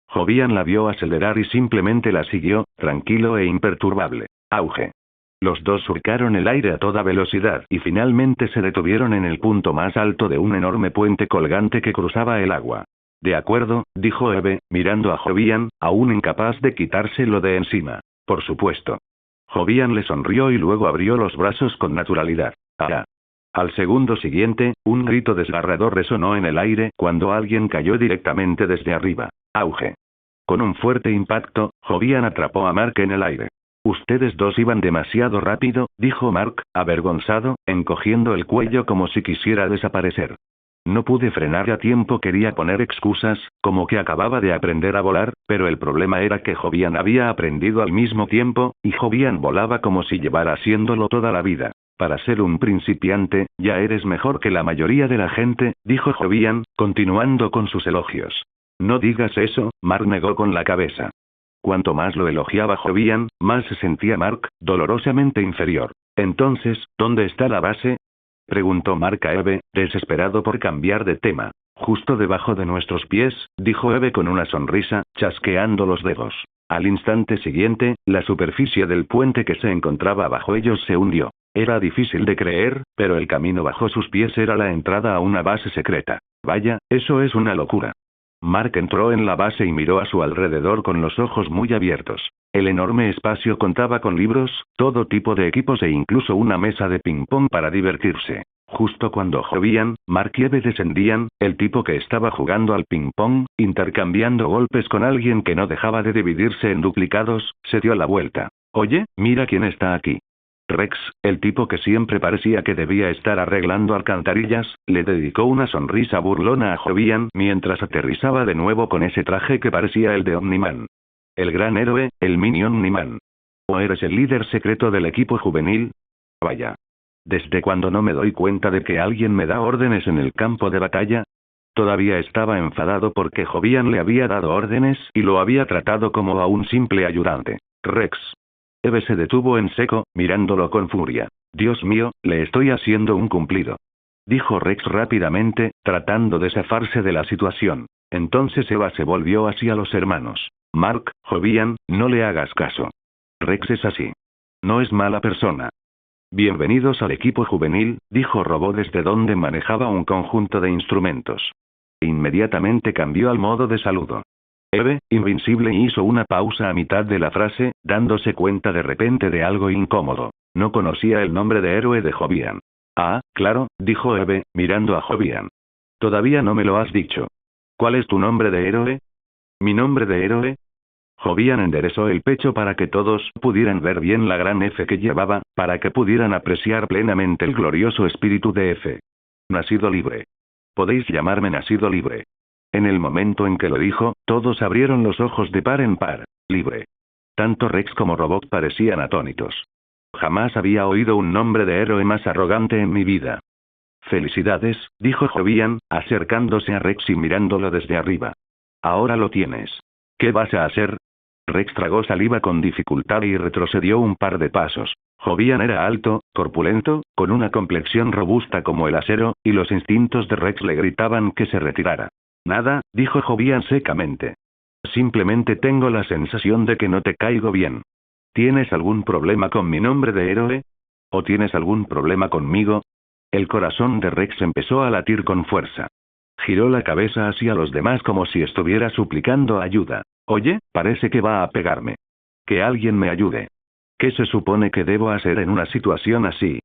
Jovian la vio acelerar y simplemente la siguió, tranquilo e imperturbable. Auge. Los dos surcaron el aire a toda velocidad y finalmente se detuvieron en el punto más alto de un enorme puente colgante que cruzaba el agua. De acuerdo, dijo Eve, mirando a Jovian, aún incapaz de quitárselo de encima. Por supuesto. Jovian le sonrió y luego abrió los brazos con naturalidad. Al segundo siguiente, un grito desgarrador resonó en el aire cuando alguien cayó directamente desde arriba. Auge. Con un fuerte impacto, Jovian atrapó a Mark en el aire. Ustedes dos iban demasiado rápido, dijo Mark, avergonzado, encogiendo el cuello como si quisiera desaparecer. No pude frenar a tiempo. Quería poner excusas, como que acababa de aprender a volar, pero el problema era que Jovian había aprendido al mismo tiempo, y Jovian volaba como si llevara haciéndolo toda la vida. Para ser un principiante, ya eres mejor que la mayoría de la gente, dijo Jovian, continuando con sus elogios. No digas eso, Mark negó con la cabeza. Cuanto más lo elogiaba Jovian, más se sentía Mark, dolorosamente inferior. Entonces, ¿dónde está la base? Preguntó Mark a Eve, desesperado por cambiar de tema. Justo debajo de nuestros pies, dijo Eve con una sonrisa, chasqueando los dedos. Al instante siguiente, la superficie del puente que se encontraba bajo ellos se hundió. Era difícil de creer, pero el camino bajo sus pies era la entrada a una base secreta. Vaya, eso es una locura. Mark entró en la base y miró a su alrededor con los ojos muy abiertos. El enorme espacio contaba con libros, todo tipo de equipos e incluso una mesa de ping-pong para divertirse. Justo cuando Jovian, Mark y Eve descendían, el tipo que estaba jugando al ping-pong, intercambiando golpes con alguien que no dejaba de dividirse en duplicados, se dio la vuelta. Oye, mira quién está aquí. Rex, el tipo que siempre parecía que debía estar arreglando alcantarillas, le dedicó una sonrisa burlona a Jovian mientras aterrizaba de nuevo con ese traje que parecía el de Omniman. El gran héroe, el mini Omniman. ¿O eres el líder secreto del equipo juvenil? Vaya. ¿Desde cuándo no me doy cuenta de que alguien me da órdenes en el campo de batalla? Todavía estaba enfadado porque Jovian le había dado órdenes y lo había tratado como a un simple ayudante. Rex. Eve se detuvo en seco, mirándolo con furia. Dios mío, le estoy haciendo un cumplido. Dijo Rex rápidamente, tratando de zafarse de la situación. Entonces Eva se volvió hacia los hermanos. Mark, Jovian, no le hagas caso. Rex es así. No es mala persona. Bienvenidos al equipo juvenil, dijo Robot desde donde manejaba un conjunto de instrumentos. Inmediatamente cambió al modo de saludo. Eve, invencible, hizo una pausa a mitad de la frase, dándose cuenta de repente de algo incómodo. No conocía el nombre de héroe de Jovian. Ah, claro, dijo Eve, mirando a Jovian. Todavía no me lo has dicho. ¿Cuál es tu nombre de héroe? ¿Mi nombre de héroe? Jovian enderezó el pecho para que todos pudieran ver bien la gran F que llevaba, para que pudieran apreciar plenamente el glorioso espíritu de F. Nacido libre. Podéis llamarme nacido libre. En el momento en que lo dijo, todos abrieron los ojos de par en par. Libre. Tanto Rex como Robot parecían atónitos. Jamás había oído un nombre de héroe más arrogante en mi vida. Felicidades, dijo Jovian, acercándose a Rex y mirándolo desde arriba. Ahora lo tienes. ¿Qué vas a hacer? Rex tragó saliva con dificultad y retrocedió un par de pasos. Jovian era alto, corpulento, con una complexión robusta como el acero, y los instintos de Rex le gritaban que se retirara. Nada, dijo Jovian secamente. Simplemente tengo la sensación de que no te caigo bien. ¿Tienes algún problema con mi nombre de héroe? ¿O tienes algún problema conmigo? El corazón de Rex empezó a latir con fuerza. Giró la cabeza hacia los demás como si estuviera suplicando ayuda. Oye, parece que va a pegarme. Que alguien me ayude. ¿Qué se supone que debo hacer en una situación así?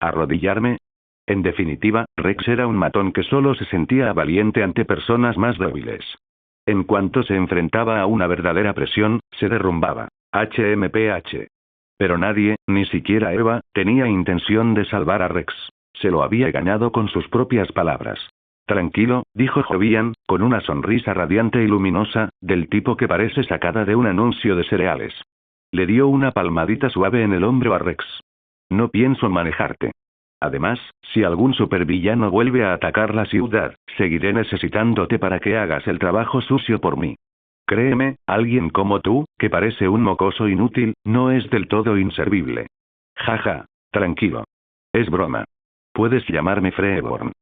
¿Arrodillarme? En definitiva, Rex era un matón que solo se sentía valiente ante personas más débiles. En cuanto se enfrentaba a una verdadera presión, se derrumbaba. HMPH. Pero nadie, ni siquiera Eva, tenía intención de salvar a Rex. Se lo había ganado con sus propias palabras. Tranquilo, dijo Jovian, con una sonrisa radiante y luminosa, del tipo que parece sacada de un anuncio de cereales. Le dio una palmadita suave en el hombro a Rex. No pienso manejarte. Además, si algún supervillano vuelve a atacar la ciudad, seguiré necesitándote para que hagas el trabajo sucio por mí. Créeme, alguien como tú, que parece un mocoso inútil, no es del todo inservible. Jaja, tranquilo. Es broma. Puedes llamarme Freeborn.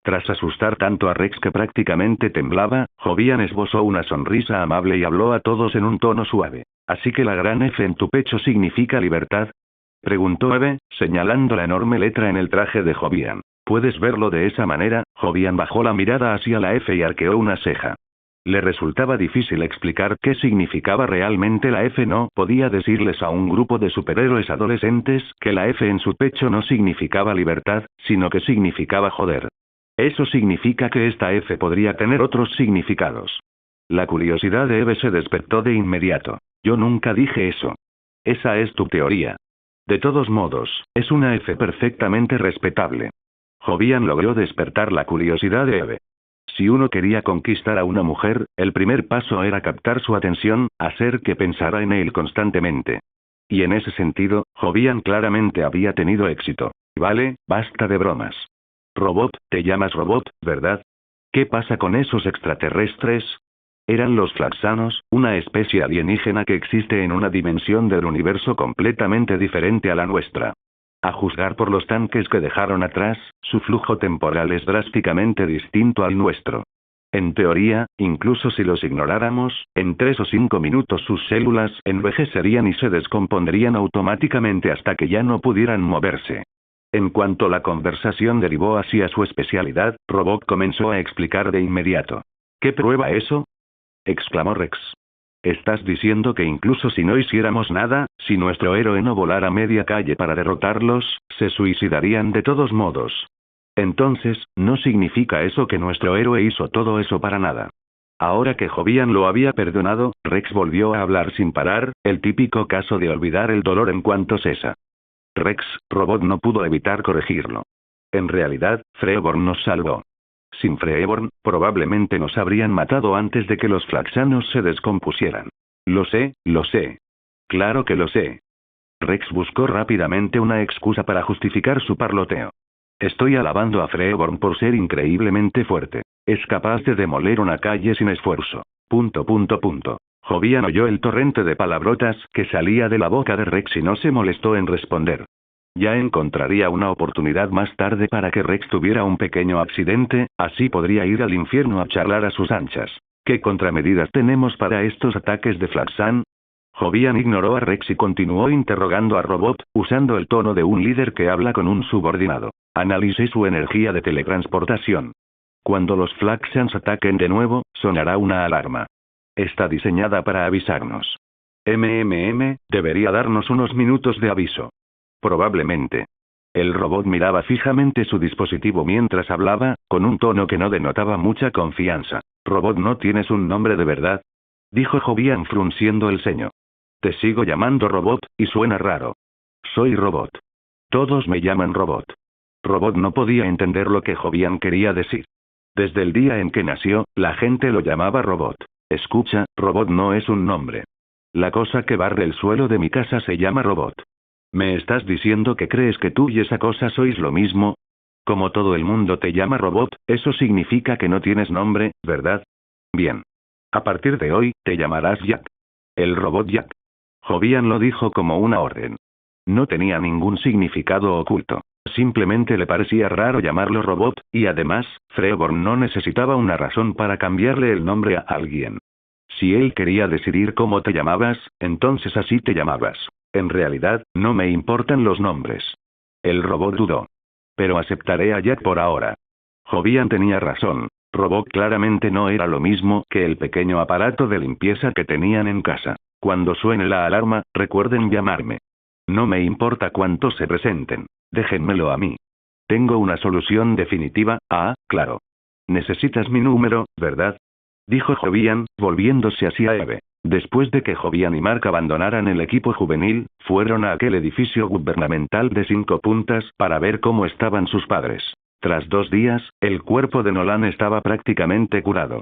Tras asustar tanto a Rex que prácticamente temblaba, Jovian esbozó una sonrisa amable y habló a todos en un tono suave. ¿Así que la gran F en tu pecho significa libertad? Preguntó Eve, señalando la enorme letra en el traje de Jovian. ¿Puedes verlo de esa manera? Jovian bajó la mirada hacia la F y arqueó una ceja. Le resultaba difícil explicar qué significaba realmente la F. No podía decirles a un grupo de superhéroes adolescentes que la F en su pecho no significaba libertad, sino que significaba joder. Eso significa que esta F podría tener otros significados. La curiosidad de Eve se despertó de inmediato. Yo nunca dije eso. Esa es tu teoría. De todos modos, es una F perfectamente respetable. Jovian logró despertar la curiosidad de Eve. Si uno quería conquistar a una mujer, el primer paso era captar su atención, hacer que pensara en él constantemente. Y en ese sentido, Jovian claramente había tenido éxito. Vale, basta de bromas. Robot, te llamas Robot, ¿verdad? ¿Qué pasa con esos extraterrestres? Eran los Flaxanos, una especie alienígena que existe en una dimensión del universo completamente diferente a la nuestra. A juzgar por los tanques que dejaron atrás, su flujo temporal es drásticamente distinto al nuestro. En teoría, incluso si los ignoráramos, en 3 o 5 minutos sus células envejecerían y se descompondrían automáticamente hasta que ya no pudieran moverse. En cuanto la conversación derivó hacia su especialidad, Robot comenzó a explicar de inmediato. ¿Qué prueba eso? Exclamó Rex. ¿Estás diciendo que incluso si no hiciéramos nada, si nuestro héroe no volara media calle para derrotarlos, se suicidarían de todos modos? Entonces, ¿no significa eso que nuestro héroe hizo todo eso para nada? Ahora que Jovian lo había perdonado, Rex volvió a hablar sin parar, el típico caso de olvidar el dolor en cuanto cesa. Rex, Robot no pudo evitar corregirlo. En realidad, Freeborn nos salvó. Sin Freeborn, probablemente nos habrían matado antes de que los Flaxanos se descompusieran. Lo sé, lo sé. Claro que lo sé. Rex buscó rápidamente una excusa para justificar su parloteo. Estoy alabando a Freeborn por ser increíblemente fuerte. Es capaz de demoler una calle sin esfuerzo. ... Jovian oyó el torrente de palabrotas que salía de la boca de Rex y no se molestó en responder. Ya encontraría una oportunidad más tarde para que Rex tuviera un pequeño accidente, así podría ir al infierno a charlar a sus anchas. ¿Qué contramedidas tenemos para estos ataques de Flaxan? Jovian ignoró a Rex y continuó interrogando a Robot, usando el tono de un líder que habla con un subordinado. Analicé su energía de teletransportación. Cuando los Flaxians ataquen de nuevo, sonará una alarma. Está diseñada para avisarnos. Debería darnos unos minutos de aviso. Probablemente. El robot miraba fijamente su dispositivo mientras hablaba, con un tono que no denotaba mucha confianza. Robot, ¿no tienes un nombre de verdad? Dijo Jovian frunciendo el ceño. Te sigo llamando Robot, y suena raro. Soy Robot. Todos me llaman Robot. Robot no podía entender lo que Jovian quería decir. Desde el día en que nació, la gente lo llamaba Robot. Escucha, Robot no es un nombre. La cosa que barre el suelo de mi casa se llama Robot. ¿Me estás diciendo que crees que tú y esa cosa sois lo mismo? Como todo el mundo te llama Robot, eso significa que no tienes nombre, ¿verdad? Bien. A partir de hoy, te llamarás Jack. El robot Jack. Jovian lo dijo como una orden. No tenía ningún significado oculto. Simplemente le parecía raro llamarlo Robot, y además, Freeborn no necesitaba una razón para cambiarle el nombre a alguien. Si él quería decidir cómo te llamabas, entonces así te llamabas. En realidad, no me importan los nombres. El robot dudó. Pero aceptaré a Jack por ahora. Jovian tenía razón. Robot claramente no era lo mismo que el pequeño aparato de limpieza que tenían en casa. Cuando suene la alarma, recuerden llamarme. No me importa cuántos se presenten. Déjenmelo a mí. Tengo una solución definitiva. Ah, claro. Necesitas mi número, ¿verdad? Dijo Jovian, volviéndose hacia Eve. Después de que Jovian y Mark abandonaran el equipo juvenil, fueron a aquel edificio gubernamental de 5 puntas para ver cómo estaban sus padres. Tras 2 días, el cuerpo de Nolan estaba prácticamente curado.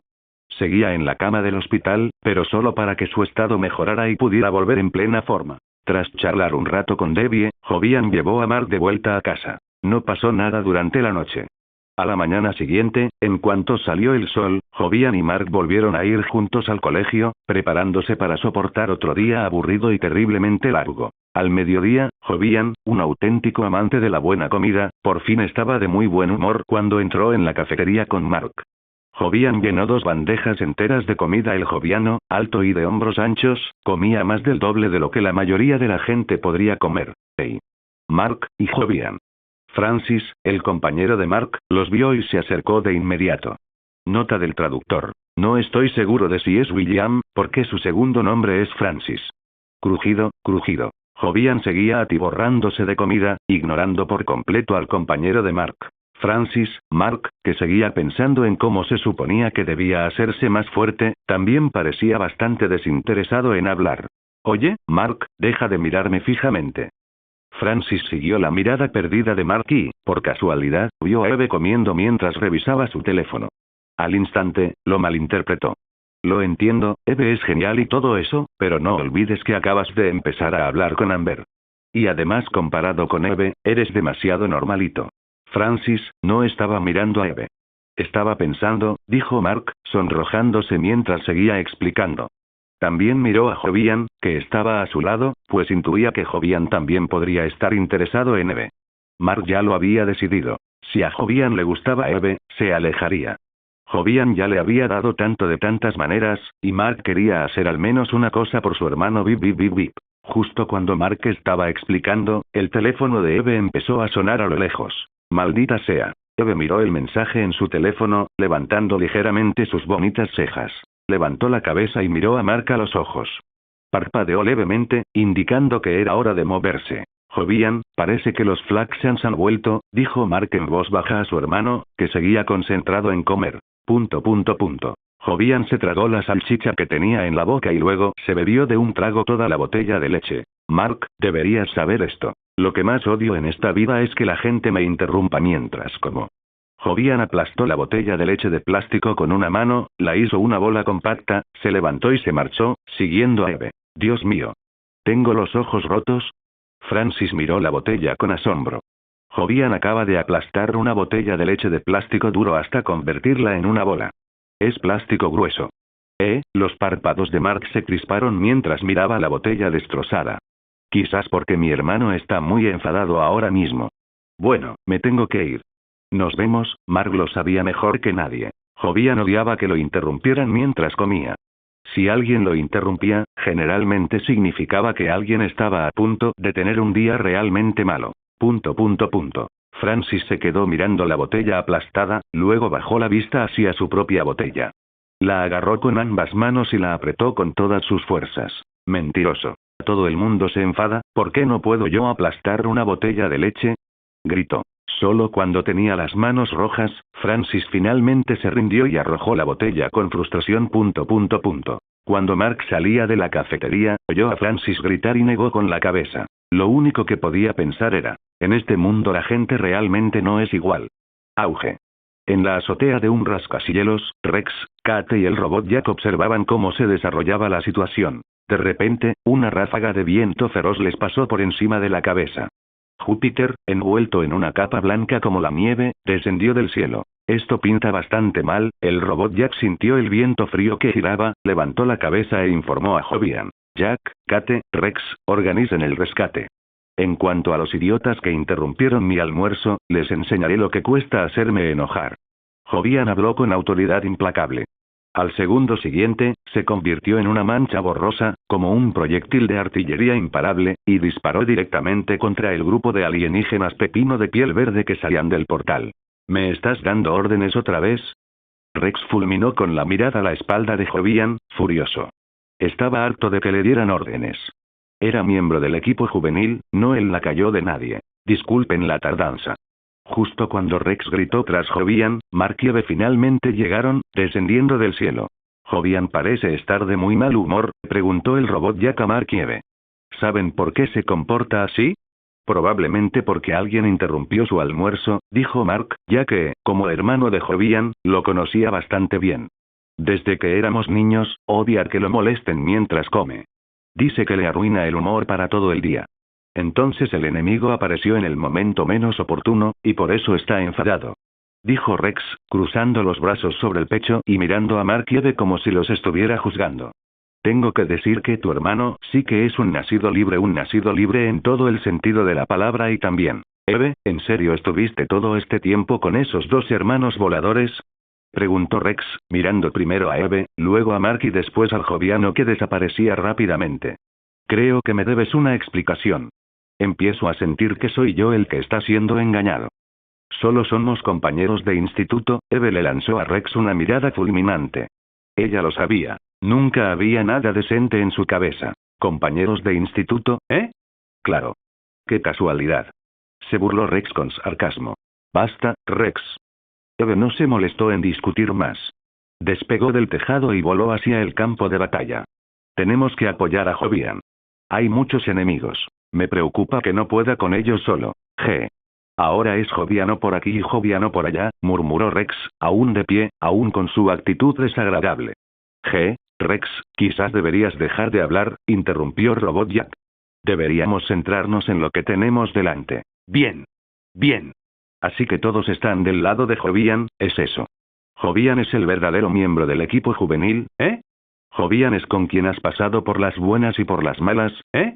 Seguía en la cama del hospital, pero solo para que su estado mejorara y pudiera volver en plena forma. Tras charlar un rato con Debbie, Jovian llevó a Mark de vuelta a casa. No pasó nada durante la noche. A la mañana siguiente, en cuanto salió el sol, Jovian y Mark volvieron a ir juntos al colegio, preparándose para soportar otro día aburrido y terriblemente largo. Al mediodía, Jovian, un auténtico amante de la buena comida, por fin estaba de muy buen humor cuando entró en la cafetería con Mark. Jovian llenó 2 bandejas enteras de comida. El joviano, alto y de hombros anchos, comía más del doble de lo que la mayoría de la gente podría comer. Hey. Mark y Jovian. Francis, el compañero de Mark, los vio y se acercó de inmediato. Nota del traductor. No estoy seguro de si es William, porque su segundo nombre es Francis. Crujido, crujido. Jovian seguía atiborrándose de comida, ignorando por completo al compañero de Mark. Francis, Mark, que seguía pensando en cómo se suponía que debía hacerse más fuerte, también parecía bastante desinteresado en hablar. Oye, Mark, deja de mirarme fijamente. Francis siguió la mirada perdida de Mark y, por casualidad, vio a Eve comiendo mientras revisaba su teléfono. Al instante, lo malinterpretó. Lo entiendo, Eve es genial y todo eso, pero no olvides que acabas de empezar a hablar con Amber. Y además, comparado con Eve, eres demasiado normalito. Francis no estaba mirando a Eve. Estaba pensando, dijo Mark, sonrojándose mientras seguía explicando. También miró a Jovian, que estaba a su lado, pues intuía que Jovian también podría estar interesado en Eve. Mark ya lo había decidido. Si a Jovian le gustaba Eve, se alejaría. Jovian ya le había dado tanto de tantas maneras, y Mark quería hacer al menos una cosa por su hermano. Bip bip bip bip. Justo cuando Mark estaba explicando, el teléfono de Eve empezó a sonar a lo lejos. Maldita sea. Eve miró el mensaje en su teléfono, levantando ligeramente sus bonitas cejas. Levantó la cabeza y miró a Mark a los ojos. Parpadeó levemente, indicando que era hora de moverse. Jovian, parece que los Flaxians han vuelto, dijo Mark en voz baja a su hermano, que seguía concentrado en comer. Jovian se tragó la salchicha que tenía en la boca y luego se bebió de un trago toda la botella de leche. Mark, deberías saber esto. Lo que más odio en esta vida es que la gente me interrumpa mientras como. Jovian aplastó la botella de leche de plástico con una mano, la hizo una bola compacta, se levantó y se marchó, siguiendo a Eve. Dios mío. ¿Tengo los ojos rotos? Francis miró la botella con asombro. Jovian acaba de aplastar una botella de leche de plástico duro hasta convertirla en una bola. Es plástico grueso. Los párpados de Mark se crisparon mientras miraba la botella destrozada. Quizás porque mi hermano está muy enfadado ahora mismo. Bueno, me tengo que ir. Nos vemos. Mark lo sabía mejor que nadie. Jovian odiaba que lo interrumpieran mientras comía. Si alguien lo interrumpía, generalmente significaba que alguien estaba a punto de tener un día realmente malo. Francis se quedó mirando la botella aplastada, luego bajó la vista hacia su propia botella. La agarró con ambas manos y la apretó con todas sus fuerzas. Mentiroso. Todo el mundo se enfada, ¿por qué no puedo yo aplastar una botella de leche? Gritó. Solo cuando tenía las manos rojas, Francis finalmente se rindió y arrojó la botella con frustración. Cuando Mark salía de la cafetería, oyó a Francis gritar y negó con la cabeza. Lo único que podía pensar era, en este mundo la gente realmente no es igual. Auge. En la azotea de un rascacielos, Rex, Kate y el robot Jack observaban cómo se desarrollaba la situación. De repente, una ráfaga de viento feroz les pasó por encima de la cabeza. Júpiter, envuelto en una capa blanca como la nieve, descendió del cielo. Esto pinta bastante mal. El robot Jack sintió el viento frío que giraba, levantó la cabeza e informó a Jovian. Jack, Kate, Rex, organicen el rescate. En cuanto a los idiotas que interrumpieron mi almuerzo, les enseñaré lo que cuesta hacerme enojar. Jovian habló con autoridad implacable. Al segundo siguiente, se convirtió en una mancha borrosa, como un proyectil de artillería imparable, y disparó directamente contra el grupo de alienígenas pepino de piel verde que salían del portal. ¿Me estás dando órdenes otra vez? Rex fulminó con la mirada la espalda de Jovian, furioso. Estaba harto de que le dieran órdenes. Era miembro del equipo juvenil, no el lacayo de nadie. Disculpen la tardanza. Justo cuando Rex gritó tras Jovian, Mark y Eve finalmente llegaron, descendiendo del cielo. «Jovian parece estar de muy mal humor», preguntó el robot Jack a Mark y Eve. «¿Saben por qué se comporta así?» «Probablemente porque alguien interrumpió su almuerzo», dijo Mark, ya que, como hermano de Jovian, lo conocía bastante bien. Desde que éramos niños, odia que lo molesten mientras come. Dice que le arruina el humor para todo el día. Entonces el enemigo apareció en el momento menos oportuno, y por eso está enfadado. Dijo Rex, cruzando los brazos sobre el pecho y mirando a Mark y Eve como si los estuviera juzgando. Tengo que decir que tu hermano sí que es un nacido libre en todo el sentido de la palabra y también. Eve, ¿en serio estuviste todo este tiempo con esos dos hermanos voladores? Preguntó Rex, mirando primero a Eve, luego a Mark y después al joviano que desaparecía rápidamente. Creo que me debes una explicación. Empiezo a sentir que soy yo el que está siendo engañado. Solo somos compañeros de instituto. Eve le lanzó a Rex una mirada fulminante. Ella lo sabía. Nunca había nada decente en su cabeza. ¿Compañeros de instituto, eh? Claro. ¡Qué casualidad! Se burló Rex con sarcasmo. Basta, Rex. Eve no se molestó en discutir más. Despegó del tejado y voló hacia el campo de batalla. Tenemos que apoyar a Jovian. Hay muchos enemigos. Me preocupa que no pueda con ellos solo. Ahora es Joviano por aquí y Joviano por allá, murmuró Rex, aún de pie, aún con su actitud desagradable. Rex, quizás deberías dejar de hablar, interrumpió Robot Jack. Deberíamos centrarnos en lo que tenemos delante. Bien. Así que todos están del lado de Jovian, ¿es eso? Jovian es el verdadero miembro del equipo juvenil, ¿eh? Jovian es con quien has pasado por las buenas y por las malas, ¿eh?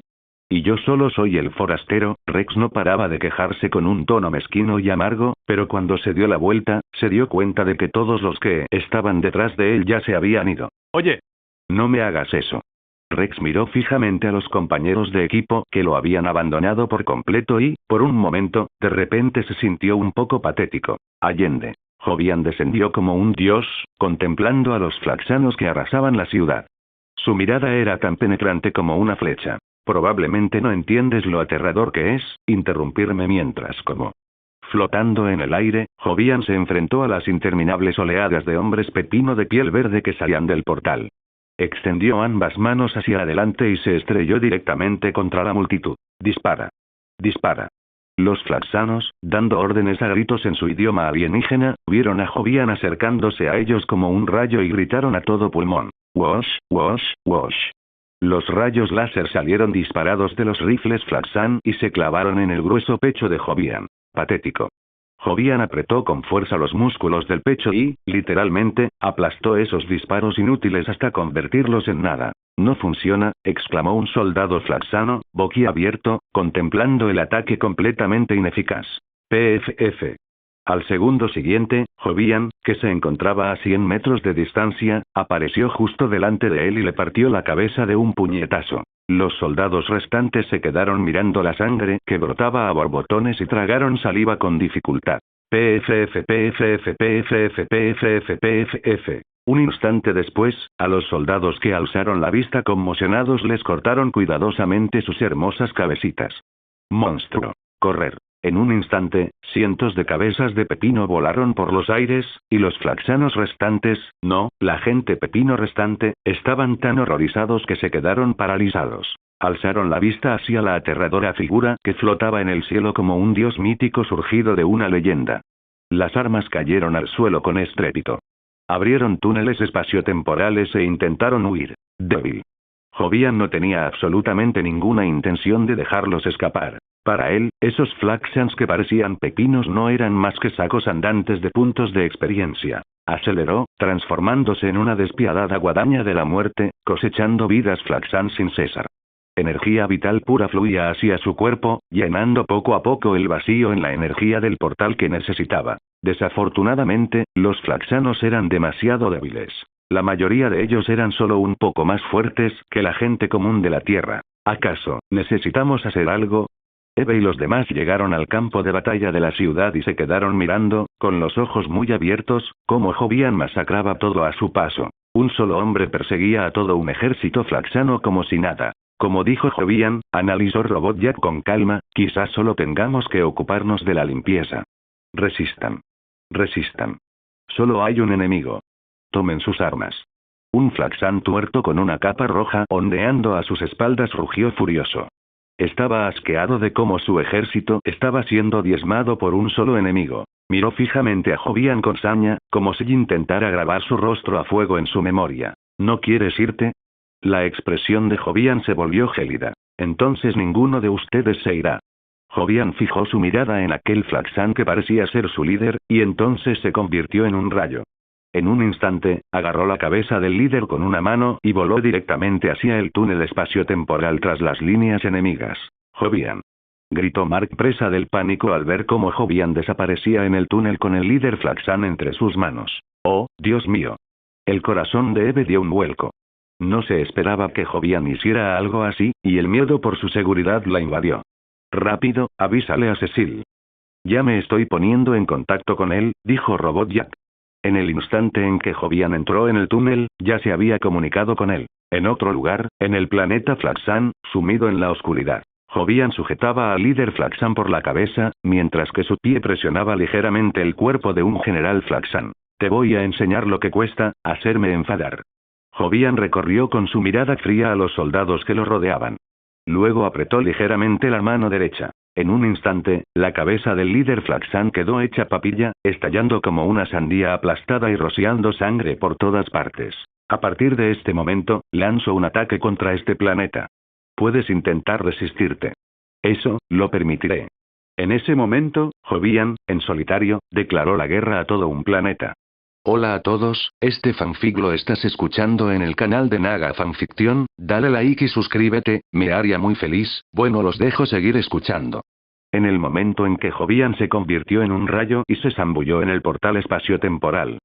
Y yo solo soy el forastero. Rex no paraba de quejarse con un tono mezquino y amargo, pero cuando se dio la vuelta, se dio cuenta de que todos los que estaban detrás de él ya se habían ido. Oye, no me hagas eso. Rex miró fijamente a los compañeros de equipo que lo habían abandonado por completo y, por un momento, de repente se sintió un poco patético. Allende. Jovian descendió como un dios, contemplando a los flaxanos que arrasaban la ciudad. Su mirada era tan penetrante como una flecha. Probablemente no entiendes lo aterrador que es, interrumpirme mientras como. Flotando en el aire, Jovian se enfrentó a las interminables oleadas de hombres pepino de piel verde que salían del portal. Extendió ambas manos hacia adelante y se estrelló directamente contra la multitud. Dispara. Los flaxanos, dando órdenes a gritos en su idioma alienígena, vieron a Jovian acercándose a ellos como un rayo y gritaron a todo pulmón. Wosh, wosh, wosh. Los rayos láser salieron disparados de los rifles Flaxan y se clavaron en el grueso pecho de Jovian. Patético. Jovian apretó con fuerza los músculos del pecho y, literalmente, aplastó esos disparos inútiles hasta convertirlos en nada. No funciona, exclamó un soldado flaxano, boquiabierto, contemplando el ataque completamente ineficaz. PFF. Al segundo siguiente, Jovian, que se encontraba a 100 metros de distancia, apareció justo delante de él y le partió la cabeza de un puñetazo. Los soldados restantes se quedaron mirando la sangre que brotaba a borbotones y tragaron saliva con dificultad. PFF, PFF, PFF, PFF, PFF. Un instante después, a los soldados que alzaron la vista conmocionados les cortaron cuidadosamente sus hermosas cabecitas. Monstruo. Correr. En un instante, cientos de cabezas de pepino volaron por los aires, y los flaxanos restantes, no, la gente pepino restante, estaban tan horrorizados que se quedaron paralizados. Alzaron la vista hacia la aterradora figura que flotaba en el cielo como un dios mítico surgido de una leyenda. Las armas cayeron al suelo con estrépito. Abrieron túneles espaciotemporales e intentaron huir. Débil. Jovian no tenía absolutamente ninguna intención de dejarlos escapar. Para él, esos flaxans que parecían pepinos no eran más que sacos andantes de puntos de experiencia. Aceleró, transformándose en una despiadada guadaña de la muerte, cosechando vidas flaxan sin cesar. Energía vital pura fluía hacia su cuerpo, llenando poco a poco el vacío en la energía del portal que necesitaba. Desafortunadamente, los flaxanos eran demasiado débiles. La mayoría de ellos eran solo un poco más fuertes que la gente común de la Tierra. ¿Acaso, necesitamos hacer algo? Eve y los demás llegaron al campo de batalla de la ciudad y se quedaron mirando, con los ojos muy abiertos, cómo Jovian masacraba todo a su paso. Un solo hombre perseguía a todo un ejército flaxano como si nada. Como dijo Jovian, analizó Robotjack con calma, quizás solo tengamos que ocuparnos de la limpieza. Resistan. Resistan. Solo hay un enemigo. Tomen sus armas. Un flaxan tuerto con una capa roja ondeando a sus espaldas rugió furioso. Estaba asqueado de cómo su ejército estaba siendo diezmado por un solo enemigo. Miró fijamente a Jovian con saña, como si intentara grabar su rostro a fuego en su memoria. ¿No quieres irte? La expresión de Jovian se volvió gélida. Entonces ninguno de ustedes se irá. Jovian fijó su mirada en aquel flaxan que parecía ser su líder, y entonces se convirtió en un rayo. En un instante, agarró la cabeza del líder con una mano y voló directamente hacia el túnel espaciotemporal tras las líneas enemigas. Jovian. Gritó Mark, presa del pánico al ver cómo Jovian desaparecía en el túnel con el líder flaxan entre sus manos. ¡Oh, Dios mío! El corazón de Eve dio un vuelco. No se esperaba que Jovian hiciera algo así, y el miedo por su seguridad la invadió. Rápido, avísale a Cecil. Ya me estoy poniendo en contacto con él, dijo Robotjack. En el instante en que Jovian entró en el túnel, ya se había comunicado con él. En otro lugar, en el planeta Flaxan, sumido en la oscuridad. Jovian sujetaba al líder Flaxan por la cabeza, mientras que su pie presionaba ligeramente el cuerpo de un general Flaxan. Te voy a enseñar lo que cuesta, hacerme enfadar. Jovian recorrió con su mirada fría a los soldados que lo rodeaban. Luego apretó ligeramente la mano derecha. En un instante, la cabeza del líder Flaxan quedó hecha papilla, estallando como una sandía aplastada y rociando sangre por todas partes. A partir de este momento, lanzo un ataque contra este planeta. Puedes intentar resistirte. Eso, lo permitiré. En ese momento, Jovian, en solitario, declaró la guerra a todo un planeta. Hola a todos, este fanfic lo estás escuchando en el canal de Naga Fanfiction, dale like y suscríbete, me haría muy feliz, bueno los dejo seguir escuchando. En el momento en que Jovian se convirtió en un rayo y se zambulló en el portal espaciotemporal.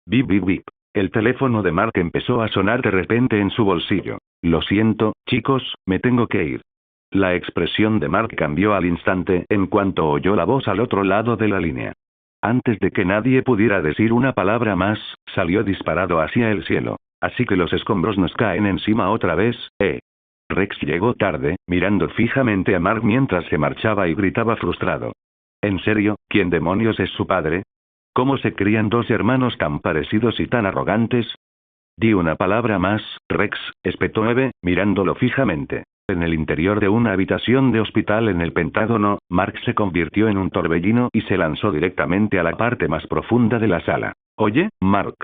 Bip bip bip. El teléfono de Mark empezó a sonar de repente en su bolsillo. Lo siento, chicos, me tengo que ir. La expresión de Mark cambió al instante en cuanto oyó la voz al otro lado de la línea. Antes de que nadie pudiera decir una palabra más, salió disparado hacia el cielo. Así que los escombros nos caen encima otra vez, Rex llegó tarde, mirando fijamente a Mark mientras se marchaba y gritaba frustrado. ¿En serio, quién demonios es su padre? ¿Cómo se crían dos hermanos tan parecidos y tan arrogantes? Di una palabra más, Rex, espetó Eve, mirándolo fijamente. En el interior de una habitación de hospital en el Pentágono, Mark se convirtió en un torbellino y se lanzó directamente a la parte más profunda de la sala. Oye, Mark.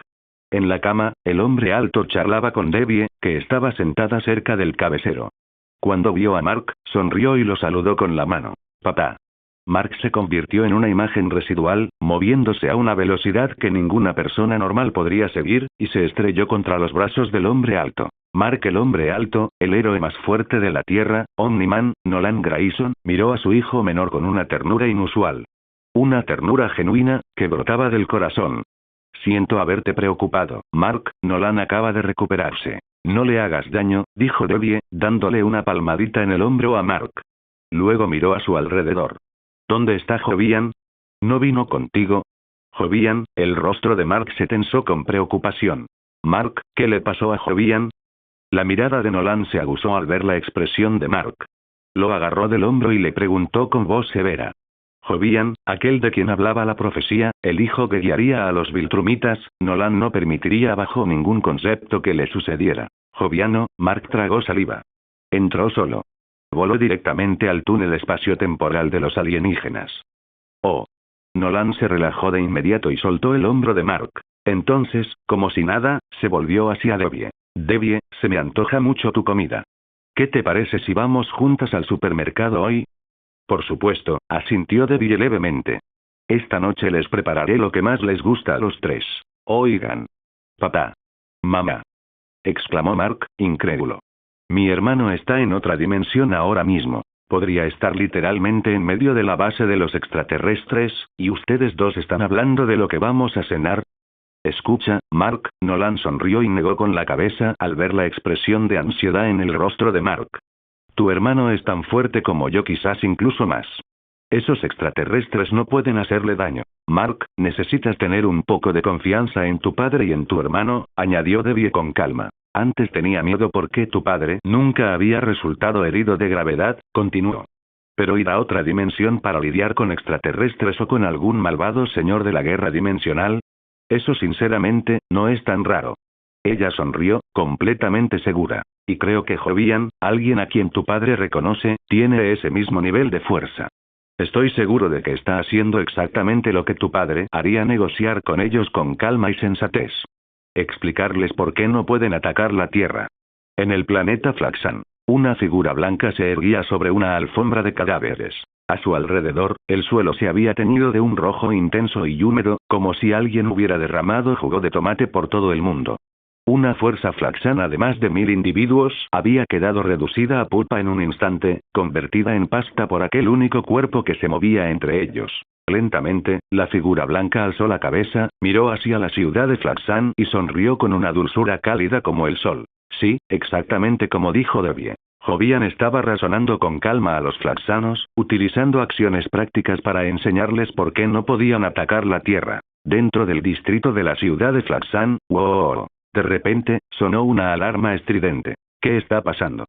En la cama, el hombre alto charlaba con Debbie, que estaba sentada cerca del cabecero. Cuando vio a Mark, sonrió y lo saludó con la mano. Papá. Mark se convirtió en una imagen residual, moviéndose a una velocidad que ninguna persona normal podría seguir, y se estrelló contra los brazos del hombre alto. Mark el hombre alto, el héroe más fuerte de la Tierra, Omni-Man, Nolan Grayson, miró a su hijo menor con una ternura inusual. Una ternura genuina, que brotaba del corazón. Siento haberte preocupado, Mark. Nolan acaba de recuperarse. No le hagas daño, dijo Debbie, dándole una palmadita en el hombro a Mark. Luego miró a su alrededor. ¿Dónde está Jovian? ¿No vino contigo? Jovian, el rostro de Mark se tensó con preocupación. Mark, ¿qué le pasó a Jovian? La mirada de Nolan se aguzó al ver la expresión de Mark. Lo agarró del hombro y le preguntó con voz severa. Jovian, aquel de quien hablaba la profecía, el hijo que guiaría a los Viltrumitas, Nolan no permitiría bajo ningún concepto que le sucediera. Joviano, Mark tragó saliva. Entró solo. Voló directamente al túnel espaciotemporal de los alienígenas. Oh. Nolan se relajó de inmediato y soltó el hombro de Mark. Entonces, como si nada, se volvió hacia Debbie. Debbie, se me antoja mucho tu comida. ¿Qué te parece si vamos juntas al supermercado hoy? Por supuesto, asintió Debbie levemente. Esta noche les prepararé lo que más les gusta a los tres. Oigan. Papá. Mamá. Exclamó Mark, incrédulo. Mi hermano está en otra dimensión ahora mismo. Podría estar literalmente en medio de la base de los extraterrestres, y ustedes dos están hablando de lo que vamos a cenar. Escucha, Mark. Nolan sonrió y negó con la cabeza al ver la expresión de ansiedad en el rostro de Mark. Tu hermano es tan fuerte como yo, quizás incluso más. Esos extraterrestres no pueden hacerle daño. Mark, necesitas tener un poco de confianza en tu padre y en tu hermano, añadió Debbie con calma. Antes tenía miedo porque tu padre nunca había resultado herido de gravedad, continuó. Pero ir a otra dimensión para lidiar con extraterrestres o con algún malvado señor de la guerra dimensional, eso sinceramente, no es tan raro. Ella sonrió, completamente segura. Y creo que Jovian, alguien a quien tu padre reconoce, tiene ese mismo nivel de fuerza. Estoy seguro de que está haciendo exactamente lo que tu padre haría, negociar con ellos con calma y sensatez. Explicarles por qué no pueden atacar la Tierra. En el planeta Flaxan, una figura blanca se erguía sobre una alfombra de cadáveres. A su alrededor, el suelo se había teñido de un rojo intenso y húmedo, como si alguien hubiera derramado jugo de tomate por todo el mundo. Una fuerza flaxana de más de 1000 individuos había quedado reducida a pulpa en un instante, convertida en pasta por aquel único cuerpo que se movía entre ellos. Lentamente, la figura blanca alzó la cabeza, miró hacia la ciudad de Flaxan y sonrió con una dulzura cálida como el sol. Sí, exactamente como dijo Debbie. Jovian estaba razonando con calma a los flaxanos, utilizando acciones prácticas para enseñarles por qué no podían atacar la Tierra. Dentro del distrito de la ciudad de Flaxan, ¡wow! De repente, sonó una alarma estridente. ¿Qué está pasando?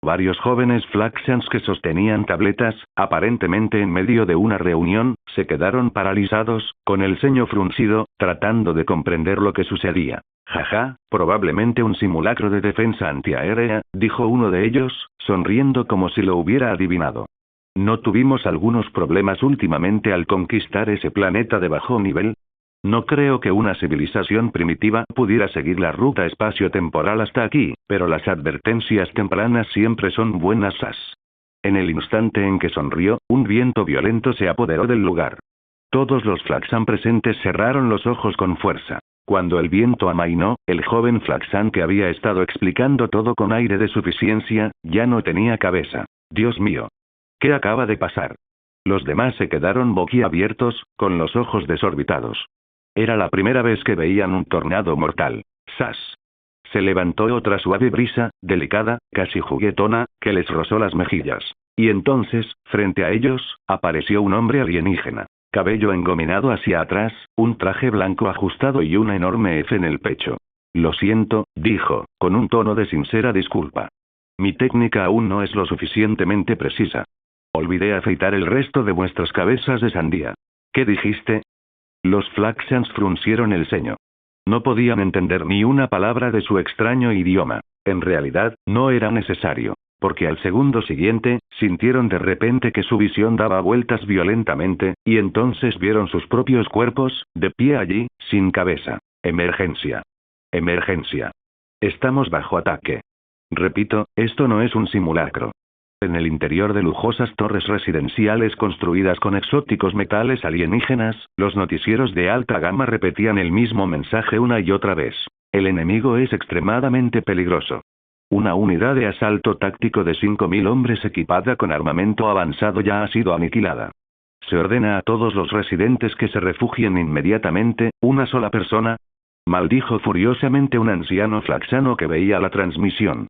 Varios jóvenes Flaxans que sostenían tabletas, aparentemente en medio de una reunión, se quedaron paralizados, con el ceño fruncido, tratando de comprender lo que sucedía. Jaja, probablemente un simulacro de defensa antiaérea, dijo uno de ellos, sonriendo como si lo hubiera adivinado. ¿No tuvimos algunos problemas últimamente al conquistar ese planeta de bajo nivel? No creo que una civilización primitiva pudiera seguir la ruta espacio-temporal hasta aquí, pero las advertencias tempranas siempre son buenas as. En el instante en que sonrió, un viento violento se apoderó del lugar. Todos los Flaxan presentes cerraron los ojos con fuerza. Cuando el viento amainó, el joven Flaxan que había estado explicando todo con aire de suficiencia, ya no tenía cabeza. Dios mío. ¿Qué acaba de pasar? Los demás se quedaron boquiabiertos, con los ojos desorbitados. Era la primera vez que veían un tornado mortal. ¡Sas! Se levantó otra suave brisa, delicada, casi juguetona, que les rozó las mejillas. Y entonces, frente a ellos, apareció un hombre alienígena. Cabello engominado hacia atrás, un traje blanco ajustado y una enorme F en el pecho. Lo siento, dijo, con un tono de sincera disculpa. Mi técnica aún no es lo suficientemente precisa. Olvidé afeitar el resto de vuestras cabezas de sandía. ¿Qué dijiste? Los Flaxans fruncieron el ceño. No podían entender ni una palabra de su extraño idioma. En realidad, no era necesario, porque al segundo siguiente, sintieron de repente que su visión daba vueltas violentamente, y entonces vieron sus propios cuerpos, de pie allí, sin cabeza. Emergencia. Emergencia. Estamos bajo ataque. Repito, esto no es un simulacro. En el interior de lujosas torres residenciales construidas con exóticos metales alienígenas, los noticieros de alta gama repetían el mismo mensaje una y otra vez. El enemigo es extremadamente peligroso. Una unidad de asalto táctico de 5000 hombres equipada con armamento avanzado ya ha sido aniquilada. Se ordena a todos los residentes que se refugien inmediatamente, una sola persona. Maldijo furiosamente un anciano flaxano que veía la transmisión.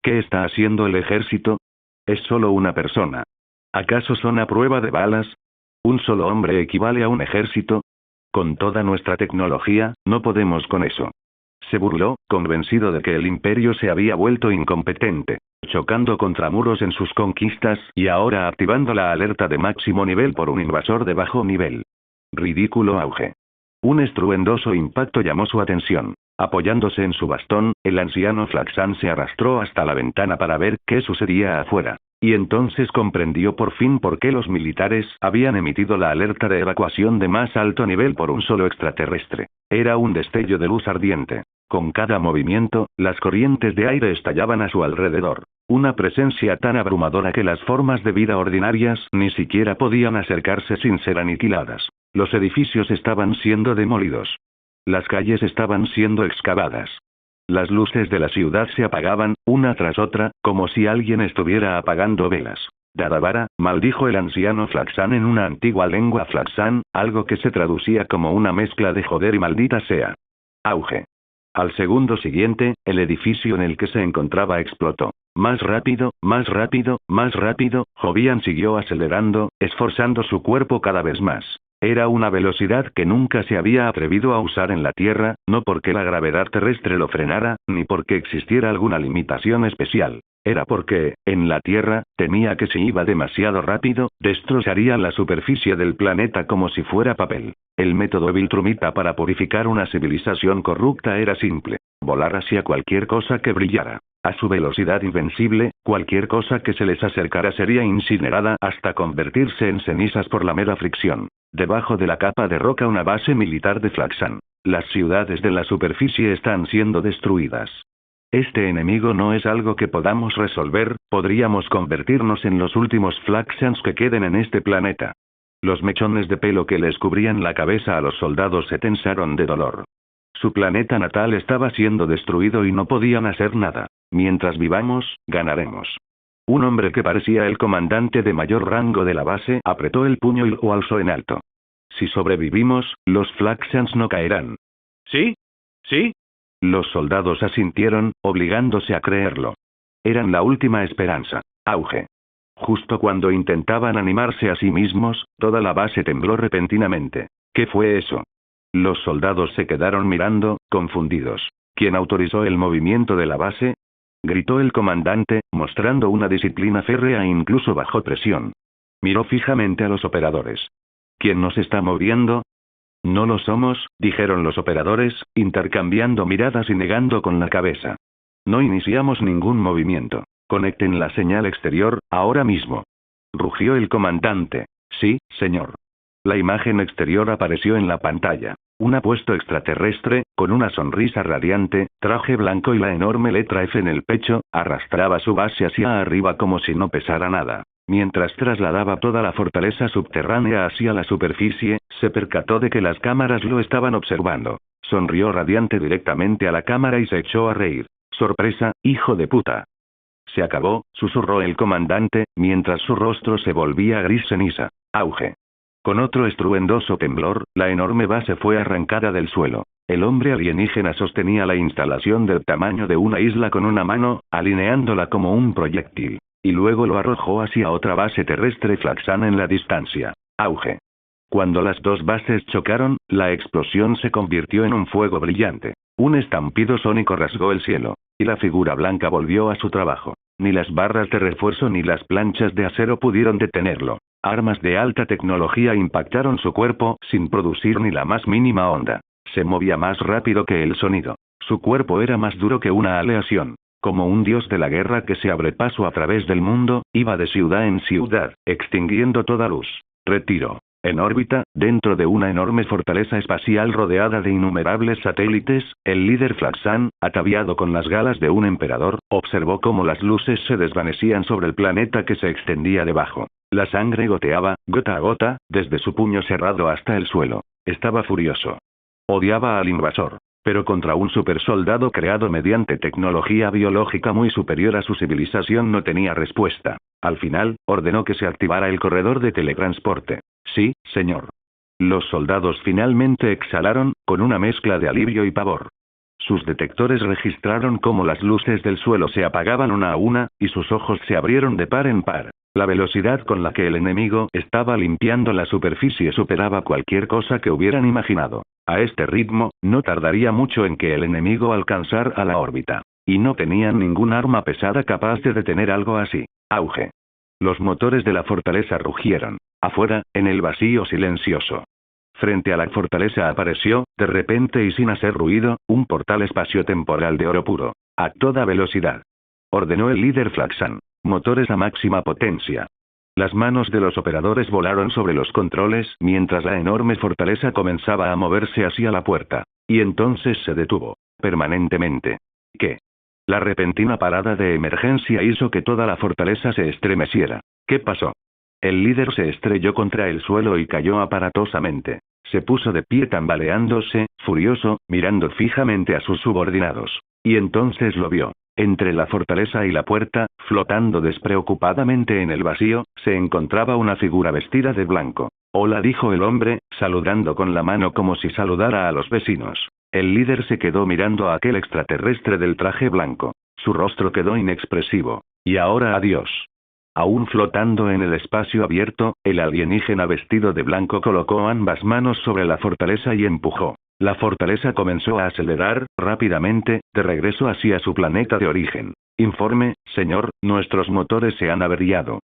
¿Qué está haciendo el ejército? Es solo una persona. ¿Acaso son a prueba de balas? ¿Un solo hombre equivale a un ejército? Con toda nuestra tecnología, no podemos con eso. Se burló, convencido de que el imperio se había vuelto incompetente, chocando contra muros en sus conquistas y ahora activando la alerta de máximo nivel por un invasor de bajo nivel. Ridículo auge. Un estruendoso impacto llamó su atención. Apoyándose en su bastón, el anciano Flaxan se arrastró hasta la ventana para ver qué sucedía afuera. Y entonces comprendió por fin por qué los militares habían emitido la alerta de evacuación de más alto nivel por un solo extraterrestre. Era un destello de luz ardiente. Con cada movimiento, las corrientes de aire estallaban a su alrededor. Una presencia tan abrumadora que las formas de vida ordinarias ni siquiera podían acercarse sin ser aniquiladas. Los edificios estaban siendo demolidos. Las calles estaban siendo excavadas. Las luces de la ciudad se apagaban, una tras otra, como si alguien estuviera apagando velas. Dadabara, maldijo el anciano Flaxan en una antigua lengua Flaxan, algo que se traducía como una mezcla de joder y maldita sea. Auge. Al segundo siguiente, el edificio en el que se encontraba explotó. Más rápido, más rápido, más rápido, Jovian siguió acelerando, esforzando su cuerpo cada vez más. Era una velocidad que nunca se había atrevido a usar en la Tierra, no porque la gravedad terrestre lo frenara, ni porque existiera alguna limitación especial. Era porque, en la Tierra, temía que si iba demasiado rápido, destrozaría la superficie del planeta como si fuera papel. El método Viltrumita para purificar una civilización corrupta era simple: volar hacia cualquier cosa que brillara. A su velocidad invencible, cualquier cosa que se les acercara sería incinerada hasta convertirse en cenizas por la mera fricción. Debajo de la capa de roca una base militar de Flaxan. Las ciudades de la superficie están siendo destruidas. Este enemigo no es algo que podamos resolver, podríamos convertirnos en los últimos Flaxans que queden en este planeta. Los mechones de pelo que les cubrían la cabeza a los soldados se tensaron de dolor. Su planeta natal estaba siendo destruido y no podían hacer nada. Mientras vivamos, ganaremos. Un hombre que parecía el comandante de mayor rango de la base apretó el puño y lo alzó en alto. Si sobrevivimos, los Flaxans no caerán. ¿Sí? ¿Sí? Los soldados asintieron, obligándose a creerlo. Eran la última esperanza. Auge. Justo cuando intentaban animarse a sí mismos, toda la base tembló repentinamente. ¿Qué fue eso? Los soldados se quedaron mirando, confundidos. ¿Quién autorizó el movimiento de la base? Gritó el comandante, mostrando una disciplina férrea incluso bajo presión. Miró fijamente a los operadores. ¿Quién nos está moviendo? No lo somos, dijeron los operadores, intercambiando miradas y negando con la cabeza. No iniciamos ningún movimiento. Conecten la señal exterior, ahora mismo. Rugió el comandante. Sí, señor. La imagen exterior apareció en la pantalla. Un apuesto extraterrestre, con una sonrisa radiante, traje blanco y la enorme letra F en el pecho, arrastraba su base hacia arriba como si no pesara nada. Mientras trasladaba toda la fortaleza subterránea hacia la superficie, se percató de que las cámaras lo estaban observando. Sonrió radiante directamente a la cámara y se echó a reír. ¡Sorpresa, hijo de puta! Se acabó, susurró el comandante, mientras su rostro se volvía gris ceniza. Auge. Con otro estruendoso temblor, la enorme base fue arrancada del suelo. El hombre alienígena sostenía la instalación del tamaño de una isla con una mano, alineándola como un proyectil. Y luego lo arrojó hacia otra base terrestre Flaxan en la distancia. Auge. Cuando las dos bases chocaron, la explosión se convirtió en un fuego brillante. Un estampido sónico rasgó el cielo. Y la figura blanca volvió a su trabajo. Ni las barras de refuerzo ni las planchas de acero pudieron detenerlo. Armas de alta tecnología impactaron su cuerpo sin producir ni la más mínima onda. Se movía más rápido que el sonido. Su cuerpo era más duro que una aleación. Como un dios de la guerra que se abre paso a través del mundo, iba de ciudad en ciudad, extinguiendo toda luz. Retiro. En órbita, dentro de una enorme fortaleza espacial rodeada de innumerables satélites, el líder Flaxan, ataviado con las galas de un emperador, observó cómo las luces se desvanecían sobre el planeta que se extendía debajo. La sangre goteaba, gota a gota, desde su puño cerrado hasta el suelo. Estaba furioso. Odiaba al invasor. Pero contra un supersoldado creado mediante tecnología biológica muy superior a su civilización no tenía respuesta. Al final, ordenó que se activara el corredor de teletransporte. Sí, señor. Los soldados finalmente exhalaron, con una mezcla de alivio y pavor. Sus detectores registraron cómo las luces del suelo se apagaban una a una, y sus ojos se abrieron de par en par. La velocidad con la que el enemigo estaba limpiando la superficie superaba cualquier cosa que hubieran imaginado. A este ritmo, no tardaría mucho en que el enemigo alcanzara la órbita. Y no tenían ningún arma pesada capaz de detener algo así. Auge. Los motores de la fortaleza rugieron. Afuera, en el vacío silencioso. Frente a la fortaleza apareció, de repente y sin hacer ruido, un portal espaciotemporal de oro puro. A toda velocidad. Ordenó el líder Flaxan. Motores a máxima potencia. Las manos de los operadores volaron sobre los controles mientras la enorme fortaleza comenzaba a moverse hacia la puerta. Y entonces se detuvo. Permanentemente. ¿Qué? La repentina parada de emergencia hizo que toda la fortaleza se estremeciera. ¿Qué pasó? El líder se estrelló contra el suelo y cayó aparatosamente. Se puso de pie tambaleándose, furioso, mirando fijamente a sus subordinados. Y entonces lo vio. Entre la fortaleza y la puerta, flotando despreocupadamente en el vacío, se encontraba una figura vestida de blanco. Hola, dijo el hombre, saludando con la mano como si saludara a los vecinos. El líder se quedó mirando a aquel extraterrestre del traje blanco. Su rostro quedó inexpresivo. Y ahora adiós. Aún flotando en el espacio abierto, el alienígena vestido de blanco colocó ambas manos sobre la fortaleza y empujó. La fortaleza comenzó a acelerar, rápidamente, de regreso hacia su planeta de origen. Informe, señor, nuestros motores se han averiado.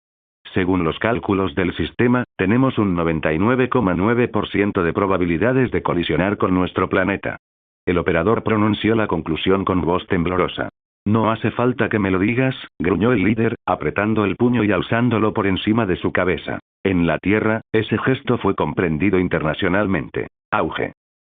Según los cálculos del sistema, tenemos un 99,9% de probabilidades de colisionar con nuestro planeta. El operador pronunció la conclusión con voz temblorosa. No hace falta que me lo digas, gruñó el líder, apretando el puño y alzándolo por encima de su cabeza. En la Tierra, ese gesto fue comprendido internacionalmente. Auge.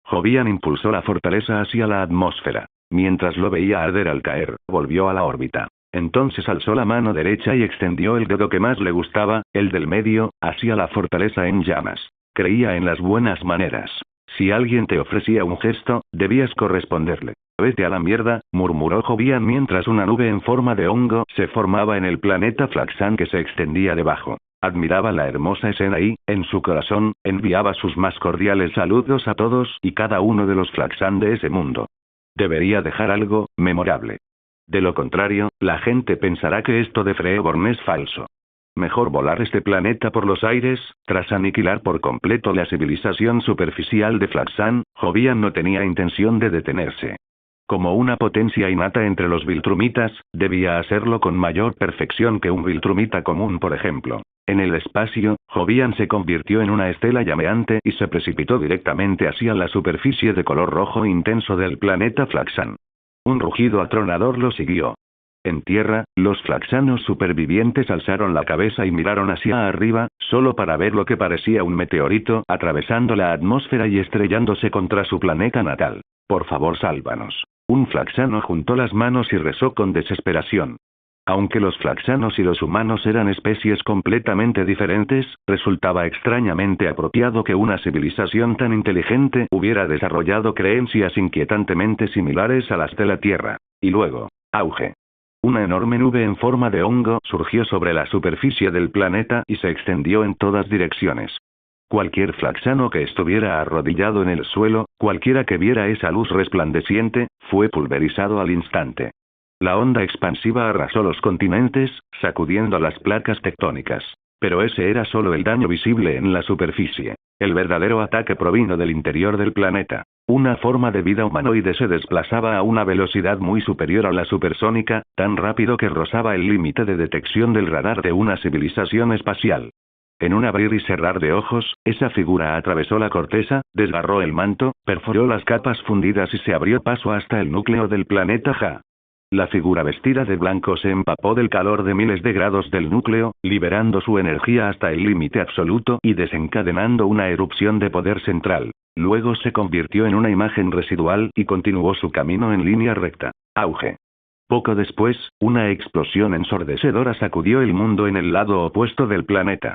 Jovian impulsó la fortaleza hacia la atmósfera. Mientras lo veía arder al caer, volvió a la órbita. Entonces alzó la mano derecha y extendió el dedo que más le gustaba, el del medio, hacia la fortaleza en llamas. Creía en las buenas maneras. Si alguien te ofrecía un gesto, debías corresponderle. Vete a la mierda, murmuró Jovian mientras una nube en forma de hongo se formaba en el planeta Flaxan que se extendía debajo. Admiraba la hermosa escena y, en su corazón, enviaba sus más cordiales saludos a todos y cada uno de los Flaxan de ese mundo. Debería dejar algo memorable. De lo contrario, la gente pensará que esto de Freeborn es falso. Mejor volar este planeta por los aires, tras aniquilar por completo la civilización superficial de Flaxan, Jovian no tenía intención de detenerse. Como una potencia innata entre los viltrumitas, debía hacerlo con mayor perfección que un viltrumita común, por ejemplo. En el espacio, Jovian se convirtió en una estela llameante y se precipitó directamente hacia la superficie de color rojo intenso del planeta Flaxan. Un rugido atronador lo siguió. En tierra, los flaxanos supervivientes alzaron la cabeza y miraron hacia arriba, solo para ver lo que parecía un meteorito atravesando la atmósfera y estrellándose contra su planeta natal. Por favor, sálvanos. Un flaxano juntó las manos y rezó con desesperación. Aunque los flaxanos y los humanos eran especies completamente diferentes, resultaba extrañamente apropiado que una civilización tan inteligente hubiera desarrollado creencias inquietantemente similares a las de la Tierra. Y luego, auge. Una enorme nube en forma de hongo surgió sobre la superficie del planeta y se extendió en todas direcciones. Cualquier flaxano que estuviera arrodillado en el suelo, cualquiera que viera esa luz resplandeciente, fue pulverizado al instante. La onda expansiva arrasó los continentes, sacudiendo las placas tectónicas. Pero ese era solo el daño visible en la superficie. El verdadero ataque provino del interior del planeta. Una forma de vida humanoide se desplazaba a una velocidad muy superior a la supersónica, tan rápido que rozaba el límite de detección del radar de una civilización espacial. En un abrir y cerrar de ojos, esa figura atravesó la corteza, desgarró el manto, perforó las capas fundidas y se abrió paso hasta el núcleo del planeta Ja. La figura vestida de blanco se empapó del calor de miles de grados del núcleo, liberando su energía hasta el límite absoluto y desencadenando una erupción de poder central. Luego se convirtió en una imagen residual y continuó su camino en línea recta. Auge. Poco después, una explosión ensordecedora sacudió el mundo en el lado opuesto del planeta.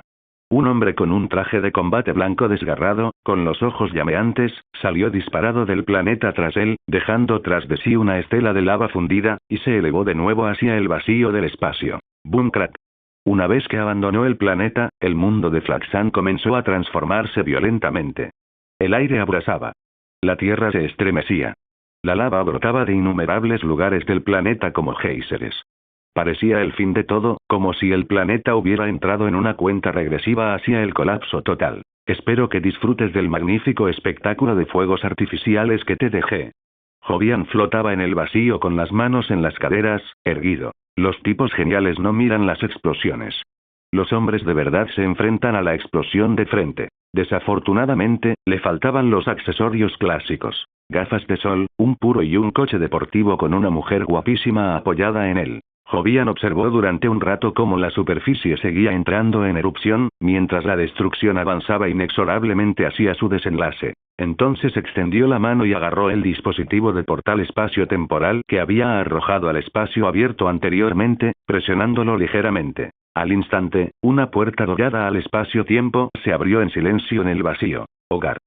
Un hombre con un traje de combate blanco desgarrado, con los ojos llameantes, salió disparado del planeta tras él, dejando tras de sí una estela de lava fundida, y se elevó de nuevo hacia el vacío del espacio. Boom crack. Una vez que abandonó el planeta, el mundo de Flaxan comenzó a transformarse violentamente. El aire abrasaba. La tierra se estremecía. La lava brotaba de innumerables lugares del planeta como géiseres. Parecía el fin de todo, como si el planeta hubiera entrado en una cuenta regresiva hacia el colapso total. Espero que disfrutes del magnífico espectáculo de fuegos artificiales que te dejé. Jovian flotaba en el vacío con las manos en las caderas, erguido. Los tipos geniales no miran las explosiones. Los hombres de verdad se enfrentan a la explosión de frente. Desafortunadamente, le faltaban los accesorios clásicos. Gafas de sol, un puro y un coche deportivo con una mujer guapísima apoyada en él. Jovian observó durante un rato cómo la superficie seguía entrando en erupción, mientras la destrucción avanzaba inexorablemente hacia su desenlace. Entonces extendió la mano y agarró el dispositivo de portal espacio-temporal que había arrojado al espacio abierto anteriormente, presionándolo ligeramente. Al instante, una puerta dorada al espacio-tiempo se abrió en silencio en el vacío. Hogar.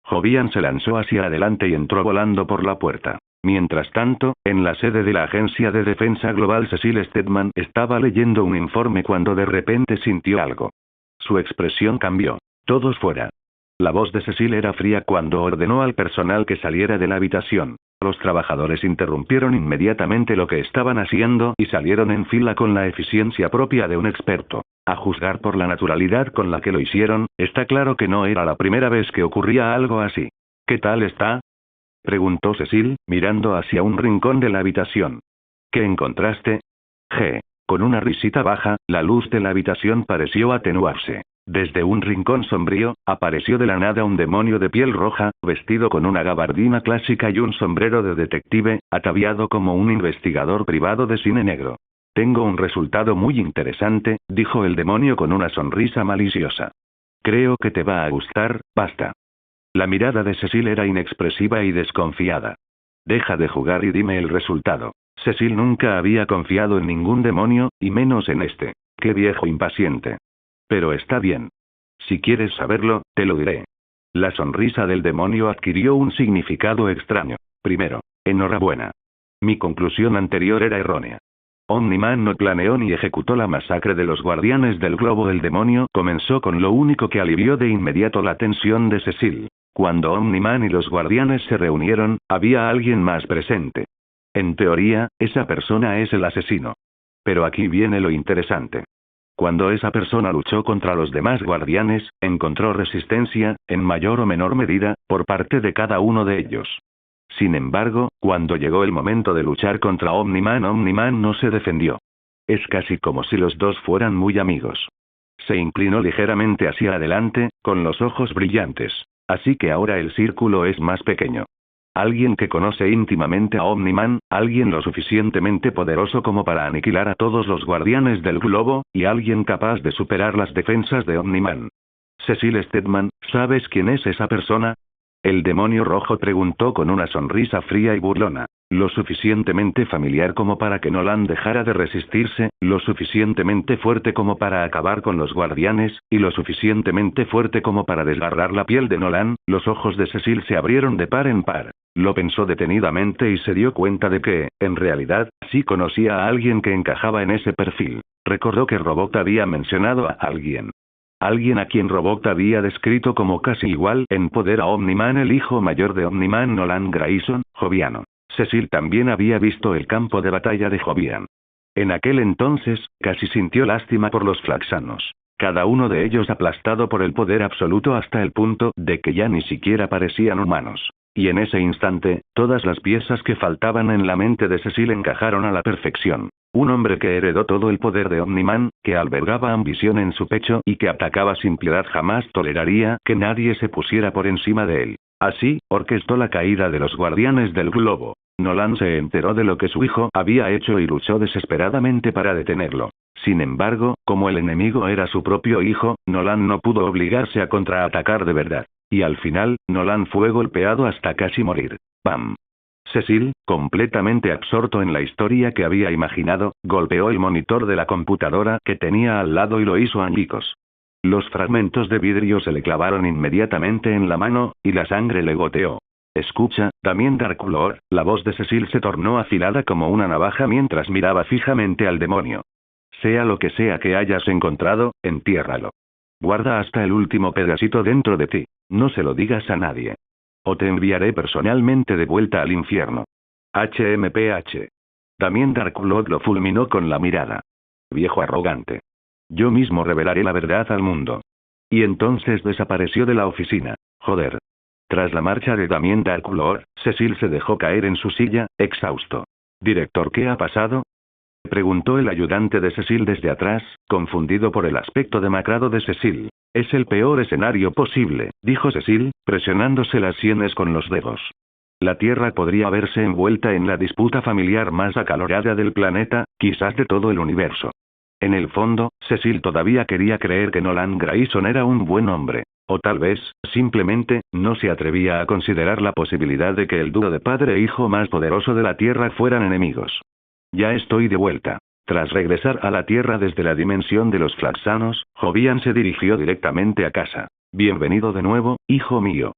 Jovian se lanzó hacia adelante y entró volando por la puerta. Mientras tanto, en la sede de la Agencia de Defensa Global Cecil Stedman estaba leyendo un informe cuando de repente sintió algo. Su expresión cambió. Todos fuera. La voz de Cecil era fría cuando ordenó al personal que saliera de la habitación. Los trabajadores interrumpieron inmediatamente lo que estaban haciendo y salieron en fila con la eficiencia propia de un experto. A juzgar por la naturalidad con la que lo hicieron, está claro que no era la primera vez que ocurría algo así. ¿Qué tal está?, preguntó Cecil, mirando hacia un rincón de la habitación. ¿Qué encontraste? Con una risita baja, la luz de la habitación pareció atenuarse. Desde un rincón sombrío, apareció de la nada un demonio de piel roja, vestido con una gabardina clásica y un sombrero de detective, ataviado como un investigador privado de cine negro. Tengo un resultado muy interesante, dijo el demonio con una sonrisa maliciosa. Creo que te va a gustar, basta. La mirada de Cecil era inexpresiva y desconfiada. Deja de jugar y dime el resultado. Cecil nunca había confiado en ningún demonio, y menos en este. Qué viejo impaciente. Pero está bien. Si quieres saberlo, te lo diré. La sonrisa del demonio adquirió un significado extraño. Primero, enhorabuena. Mi conclusión anterior era errónea. Omniman no planeó ni ejecutó la masacre de los guardianes del globo. El demonio comenzó con lo único que alivió de inmediato la tensión de Cecil. Cuando Omniman y los guardianes se reunieron, había alguien más presente. En teoría, esa persona es el asesino. Pero aquí viene lo interesante. Cuando esa persona luchó contra los demás guardianes, encontró resistencia, en mayor o menor medida, por parte de cada uno de ellos. Sin embargo, cuando llegó el momento de luchar contra Omniman no se defendió. Es casi como si los dos fueran muy amigos. Se inclinó ligeramente hacia adelante, con los ojos brillantes. Así que ahora el círculo es más pequeño. Alguien que conoce íntimamente a Omniman, alguien lo suficientemente poderoso como para aniquilar a todos los guardianes del globo, y alguien capaz de superar las defensas de Omniman. Cecil Stedman, ¿sabes quién es esa persona? El demonio rojo preguntó con una sonrisa fría y burlona. Lo suficientemente familiar como para que Nolan dejara de resistirse, lo suficientemente fuerte como para acabar con los guardianes, y lo suficientemente fuerte como para desgarrar la piel de Nolan. Los ojos de Cecil se abrieron de par en par. Lo pensó detenidamente y se dio cuenta de que, en realidad, sí conocía a alguien que encajaba en ese perfil. Recordó que Robot había mencionado a alguien. Alguien a quien Robot había descrito como casi igual en poder a Omniman, el hijo mayor de Omniman, Nolan Grayson, joviano. Cecil también había visto el campo de batalla de Jovian. En aquel entonces, casi sintió lástima por los flaxanos. Cada uno de ellos aplastado por el poder absoluto hasta el punto de que ya ni siquiera parecían humanos. Y en ese instante, todas las piezas que faltaban en la mente de Cecil encajaron a la perfección. Un hombre que heredó todo el poder de Omniman, que albergaba ambición en su pecho y que atacaba sin piedad, jamás toleraría que nadie se pusiera por encima de él. Así, orquestó la caída de los guardianes del globo. Nolan se enteró de lo que su hijo había hecho y luchó desesperadamente para detenerlo. Sin embargo, como el enemigo era su propio hijo, Nolan no pudo obligarse a contraatacar de verdad. Y al final, Nolan fue golpeado hasta casi morir. ¡Pam! Cecil, completamente absorto en la historia que había imaginado, golpeó el monitor de la computadora que tenía al lado y lo hizo añicos. Los fragmentos de vidrio se le clavaron inmediatamente en la mano, y la sangre le goteó. Escucha, Damien Darkulor, la voz de Cecil se tornó afilada como una navaja mientras miraba fijamente al demonio. Sea lo que sea que hayas encontrado, entiérralo. Guarda hasta el último pedacito dentro de ti. No se lo digas a nadie. O te enviaré personalmente de vuelta al infierno. HMPH. Damien Darkulor lo fulminó con la mirada. Viejo arrogante. Yo mismo revelaré la verdad al mundo. Y entonces desapareció de la oficina. Joder. Tras la marcha de Damien Darkulor, Cecil se dejó caer en su silla, exhausto. Director, ¿qué ha pasado? Preguntó el ayudante de Cecil desde atrás, confundido por el aspecto demacrado de Cecil. Es el peor escenario posible, dijo Cecil, presionándose las sienes con los dedos. La Tierra podría verse envuelta en la disputa familiar más acalorada del planeta, quizás de todo el universo. En el fondo, Cecil todavía quería creer que Nolan Grayson era un buen hombre. O tal vez, simplemente, no se atrevía a considerar la posibilidad de que el dúo de padre e hijo más poderoso de la Tierra fueran enemigos. Ya estoy de vuelta. Tras regresar a la Tierra desde la dimensión de los Flaxanos, Jovian se dirigió directamente a casa. Bienvenido de nuevo, hijo mío.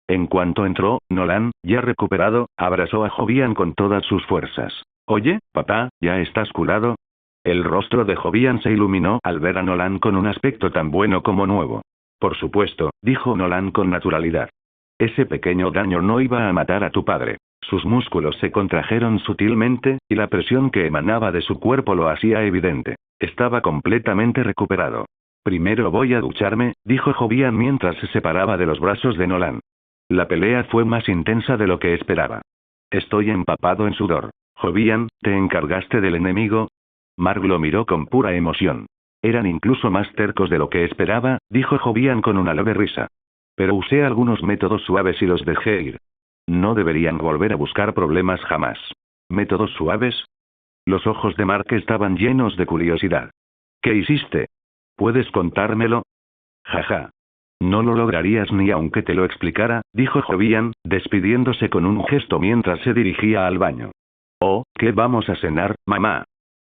En cuanto entró, Nolan, ya recuperado, abrazó a Jovian con todas sus fuerzas. Oye, papá, ¿ya estás curado? El rostro de Jovian se iluminó al ver a Nolan con un aspecto tan bueno como nuevo. Por supuesto, dijo Nolan con naturalidad. Ese pequeño daño no iba a matar a tu padre. Sus músculos se contrajeron sutilmente, y la presión que emanaba de su cuerpo lo hacía evidente. Estaba completamente recuperado. Primero voy a ducharme, dijo Jovian mientras se separaba de los brazos de Nolan. La pelea fue más intensa de lo que esperaba. Estoy empapado en sudor. Jovian, ¿te encargaste del enemigo? Mark lo miró con pura emoción. Eran incluso más tercos de lo que esperaba, dijo Jovian con una leve risa. Pero usé algunos métodos suaves y los dejé ir. No deberían volver a buscar problemas jamás. ¿Métodos suaves? Los ojos de Mark estaban llenos de curiosidad. ¿Qué hiciste? ¿Puedes contármelo? Jaja. No lo lograrías ni aunque te lo explicara, dijo Jovian, despidiéndose con un gesto mientras se dirigía al baño. Oh, ¿qué vamos a cenar, mamá?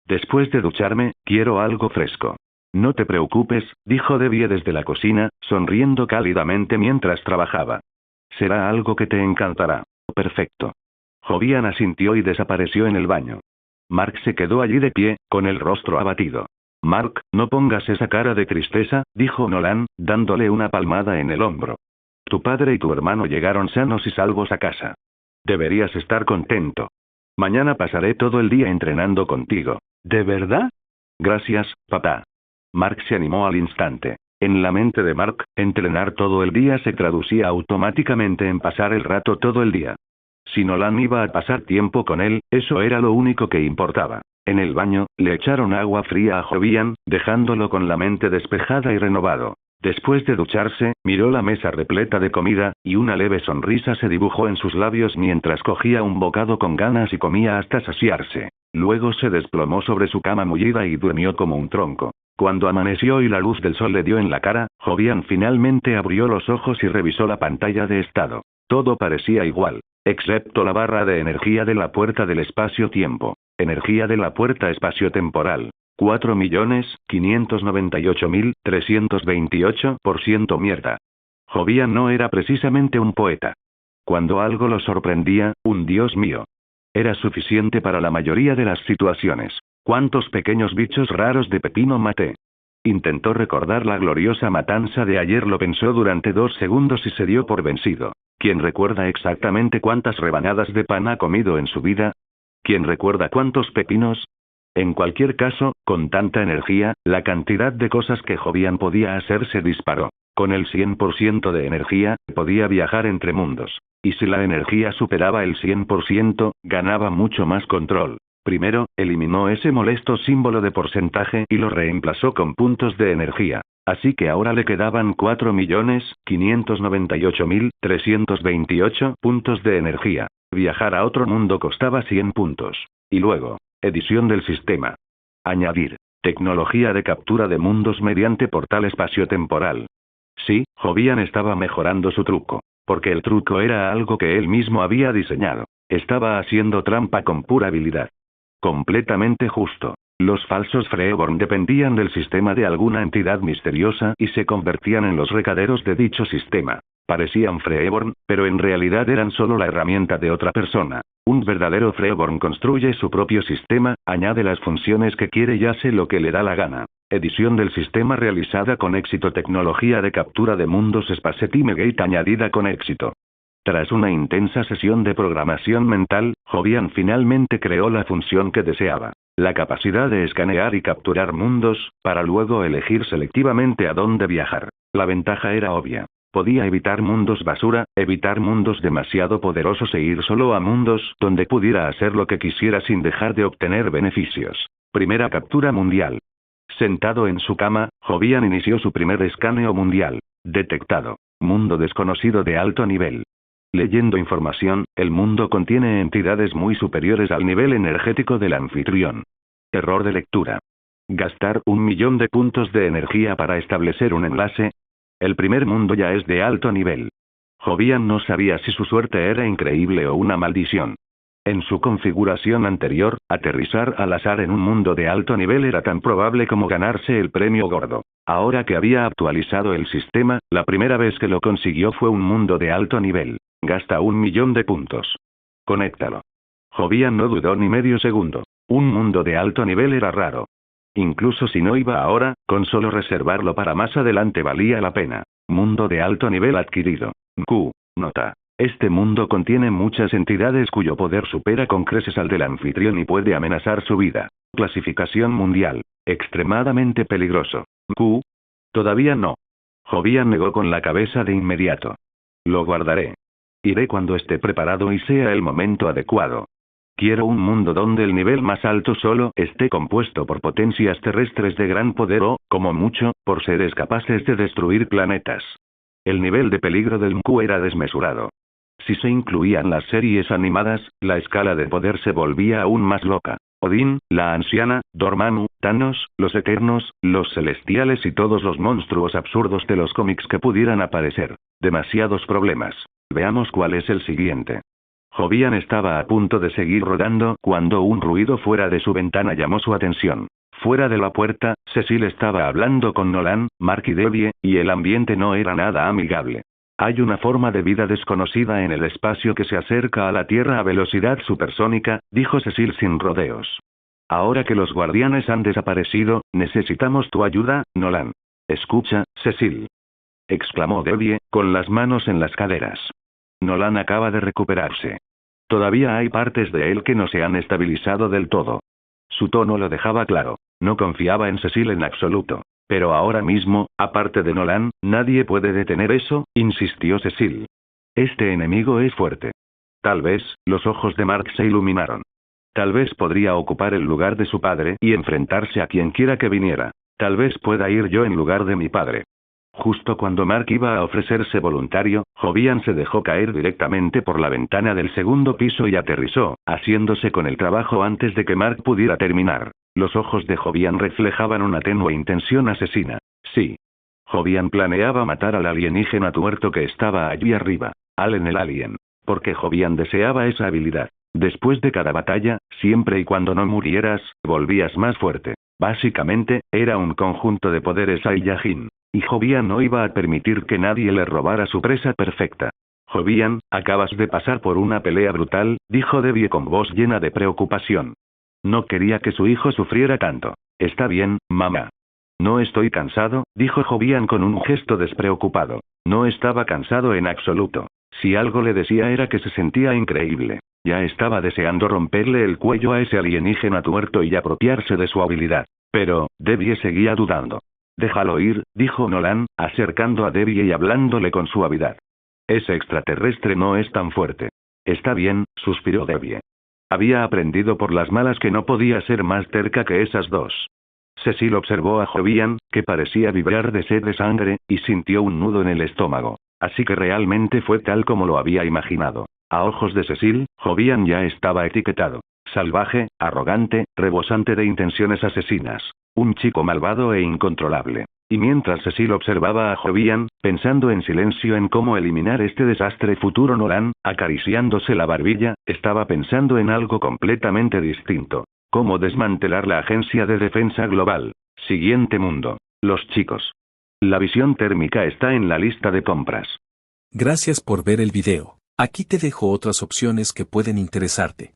Después de ducharme, quiero algo fresco. No te preocupes, dijo Debbie desde la cocina, sonriendo cálidamente mientras trabajaba. Será algo que te encantará. Perfecto. Jovian asintió y desapareció en el baño. Mark se quedó allí de pie, con el rostro abatido. Mark, no pongas esa cara de tristeza, dijo Nolan, dándole una palmada en el hombro. Tu padre y tu hermano llegaron sanos y salvos a casa. Deberías estar contento. Mañana pasaré todo el día entrenando contigo. ¿De verdad? Gracias, papá. Mark se animó al instante. En la mente de Mark, entrenar todo el día se traducía automáticamente en pasar el rato todo el día. Si Nolan iba a pasar tiempo con él, eso era lo único que importaba. En el baño, le echaron agua fría a Jovian, dejándolo con la mente despejada y renovado. Después de ducharse, miró la mesa repleta de comida, y una leve sonrisa se dibujó en sus labios mientras cogía un bocado con ganas y comía hasta saciarse. Luego se desplomó sobre su cama mullida y durmió como un tronco. Cuando amaneció y la luz del sol le dio en la cara, Jovian finalmente abrió los ojos y revisó la pantalla de estado. Todo parecía igual, excepto la barra de energía de la puerta del espacio-tiempo. Energía de la puerta espacio-temporal. 4.598.328% mierda. Jovian no era precisamente un poeta. Cuando algo lo sorprendía, un Dios mío. Era suficiente para la mayoría de las situaciones. ¿Cuántos pequeños bichos raros de pepino maté? Intentó recordar la gloriosa matanza de ayer, lo pensó durante 2 segundos y se dio por vencido. ¿Quién recuerda exactamente cuántas rebanadas de pan ha comido en su vida? ¿Quién recuerda cuántos pepinos? En cualquier caso, con tanta energía, la cantidad de cosas que Jovian podía hacer se disparó. Con el 100% de energía, podía viajar entre mundos. Y si la energía superaba el 100%, ganaba mucho más control. Primero, eliminó ese molesto símbolo de porcentaje y lo reemplazó con puntos de energía. Así que ahora le quedaban 4.598.328 puntos de energía. Viajar a otro mundo costaba 100 puntos. Y luego, edición del sistema. Añadir. Tecnología de captura de mundos mediante portal espaciotemporal. Sí, Jovian estaba mejorando su truco. Porque el truco era algo que él mismo había diseñado. Estaba haciendo trampa con pura habilidad. Completamente justo. Los falsos Freeborn dependían del sistema de alguna entidad misteriosa y se convertían en los recaderos de dicho sistema. Parecían Freeborn, pero en realidad eran solo la herramienta de otra persona. Un verdadero Freeborn construye su propio sistema, añade las funciones que quiere y hace lo que le da la gana. Edición del sistema realizada con éxito. Tecnología de captura de mundos Space-Time-Gate añadida con éxito. Tras una intensa sesión de programación mental, Jovian finalmente creó la función que deseaba. La capacidad de escanear y capturar mundos, para luego elegir selectivamente a dónde viajar. La ventaja era obvia. Podía evitar mundos basura, evitar mundos demasiado poderosos e ir solo a mundos donde pudiera hacer lo que quisiera sin dejar de obtener beneficios. Primera captura mundial. Sentado en su cama, Jovian inició su primer escaneo mundial. Detectado. Mundo desconocido de alto nivel. Leyendo información, el mundo contiene entidades muy superiores al nivel energético del anfitrión. Error de lectura. Gastar 1.000.000 de puntos de energía para establecer un enlace. El primer mundo ya es de alto nivel. Jovian no sabía si su suerte era increíble o una maldición. En su configuración anterior, aterrizar al azar en un mundo de alto nivel era tan probable como ganarse el premio gordo. Ahora que había actualizado el sistema, la primera vez que lo consiguió fue un mundo de alto nivel. Gasta 1.000.000 de puntos. Conéctalo. Jovian no dudó ni medio segundo. Un mundo de alto nivel era raro. Incluso si no iba ahora, con solo reservarlo para más adelante valía la pena. Mundo de alto nivel adquirido. Q. Nota. Este mundo contiene muchas entidades cuyo poder supera con creces al del anfitrión y puede amenazar su vida. Clasificación mundial. Extremadamente peligroso. Q. Todavía no. Jovian negó con la cabeza de inmediato. Lo guardaré. Iré cuando esté preparado y sea el momento adecuado. Quiero un mundo donde el nivel más alto solo esté compuesto por potencias terrestres de gran poder o, como mucho, por seres capaces de destruir planetas. El nivel de peligro del Q era desmesurado. Si se incluían las series animadas, la escala de poder se volvía aún más loca. Odín, la anciana, Dormammu, Thanos, los Eternos, los Celestiales y todos los monstruos absurdos de los cómics que pudieran aparecer. Demasiados problemas. Veamos cuál es el siguiente. Jovian estaba a punto de seguir rodando cuando un ruido fuera de su ventana llamó su atención. Fuera de la puerta, Cecil estaba hablando con Nolan, Mark y Debbie, y el ambiente no era nada amigable. Hay una forma de vida desconocida en el espacio que se acerca a la Tierra a velocidad supersónica, dijo Cecil sin rodeos. Ahora que los guardianes han desaparecido, necesitamos tu ayuda, Nolan. Escucha, Cecil. Exclamó Debbie, con las manos en las caderas. Nolan acaba de recuperarse. Todavía hay partes de él que no se han estabilizado del todo. Su tono lo dejaba claro. No confiaba en Cecil en absoluto. Pero ahora mismo, aparte de Nolan, nadie puede detener eso, insistió Cecil. Este enemigo es fuerte. Tal vez, los ojos de Mark se iluminaron. Tal vez podría ocupar el lugar de su padre y enfrentarse a quien quiera que viniera. Tal vez pueda ir yo en lugar de mi padre. Justo cuando Mark iba a ofrecerse voluntario, Jovian se dejó caer directamente por la ventana del segundo piso y aterrizó, haciéndose con el trabajo antes de que Mark pudiera terminar. Los ojos de Jovian reflejaban una tenue intención asesina. Sí. Jovian planeaba matar al alienígena tuerto que estaba allí arriba. Allen el alien. Porque Jovian deseaba esa habilidad. Después de cada batalla, siempre y cuando no murieras, volvías más fuerte. Básicamente, era un conjunto de poderes Saiyajin. Y Jovian no iba a permitir que nadie le robara su presa perfecta. Jovian, acabas de pasar por una pelea brutal, dijo Debbie con voz llena de preocupación. No quería que su hijo sufriera tanto. Está bien, mamá. No estoy cansado, dijo Jovian con un gesto despreocupado. No estaba cansado en absoluto. Si algo le decía era que se sentía increíble. Ya estaba deseando romperle el cuello a ese alienígena tuerto y apropiarse de su habilidad. Pero, Debbie seguía dudando. Déjalo ir, dijo Nolan, acercando a Debbie y hablándole con suavidad. Ese extraterrestre no es tan fuerte. Está bien, suspiró Debbie. Había aprendido por las malas que no podía ser más terca que esas dos. Cecil observó a Jovian, que parecía vibrar de sed de sangre, y sintió un nudo en el estómago. Así que realmente fue tal como lo había imaginado. A ojos de Cecil, Jovian ya estaba etiquetado. Salvaje, arrogante, rebosante de intenciones asesinas. Un chico malvado e incontrolable. Y mientras Cecil observaba a Jovian, pensando en silencio en cómo eliminar este desastre futuro, Nolan, acariciándose la barbilla, estaba pensando en algo completamente distinto. Cómo desmantelar la Agencia de Defensa Global. Siguiente mundo. Los chicos. La visión térmica está en la lista de compras. Gracias por ver el video. Aquí te dejo otras opciones que pueden interesarte.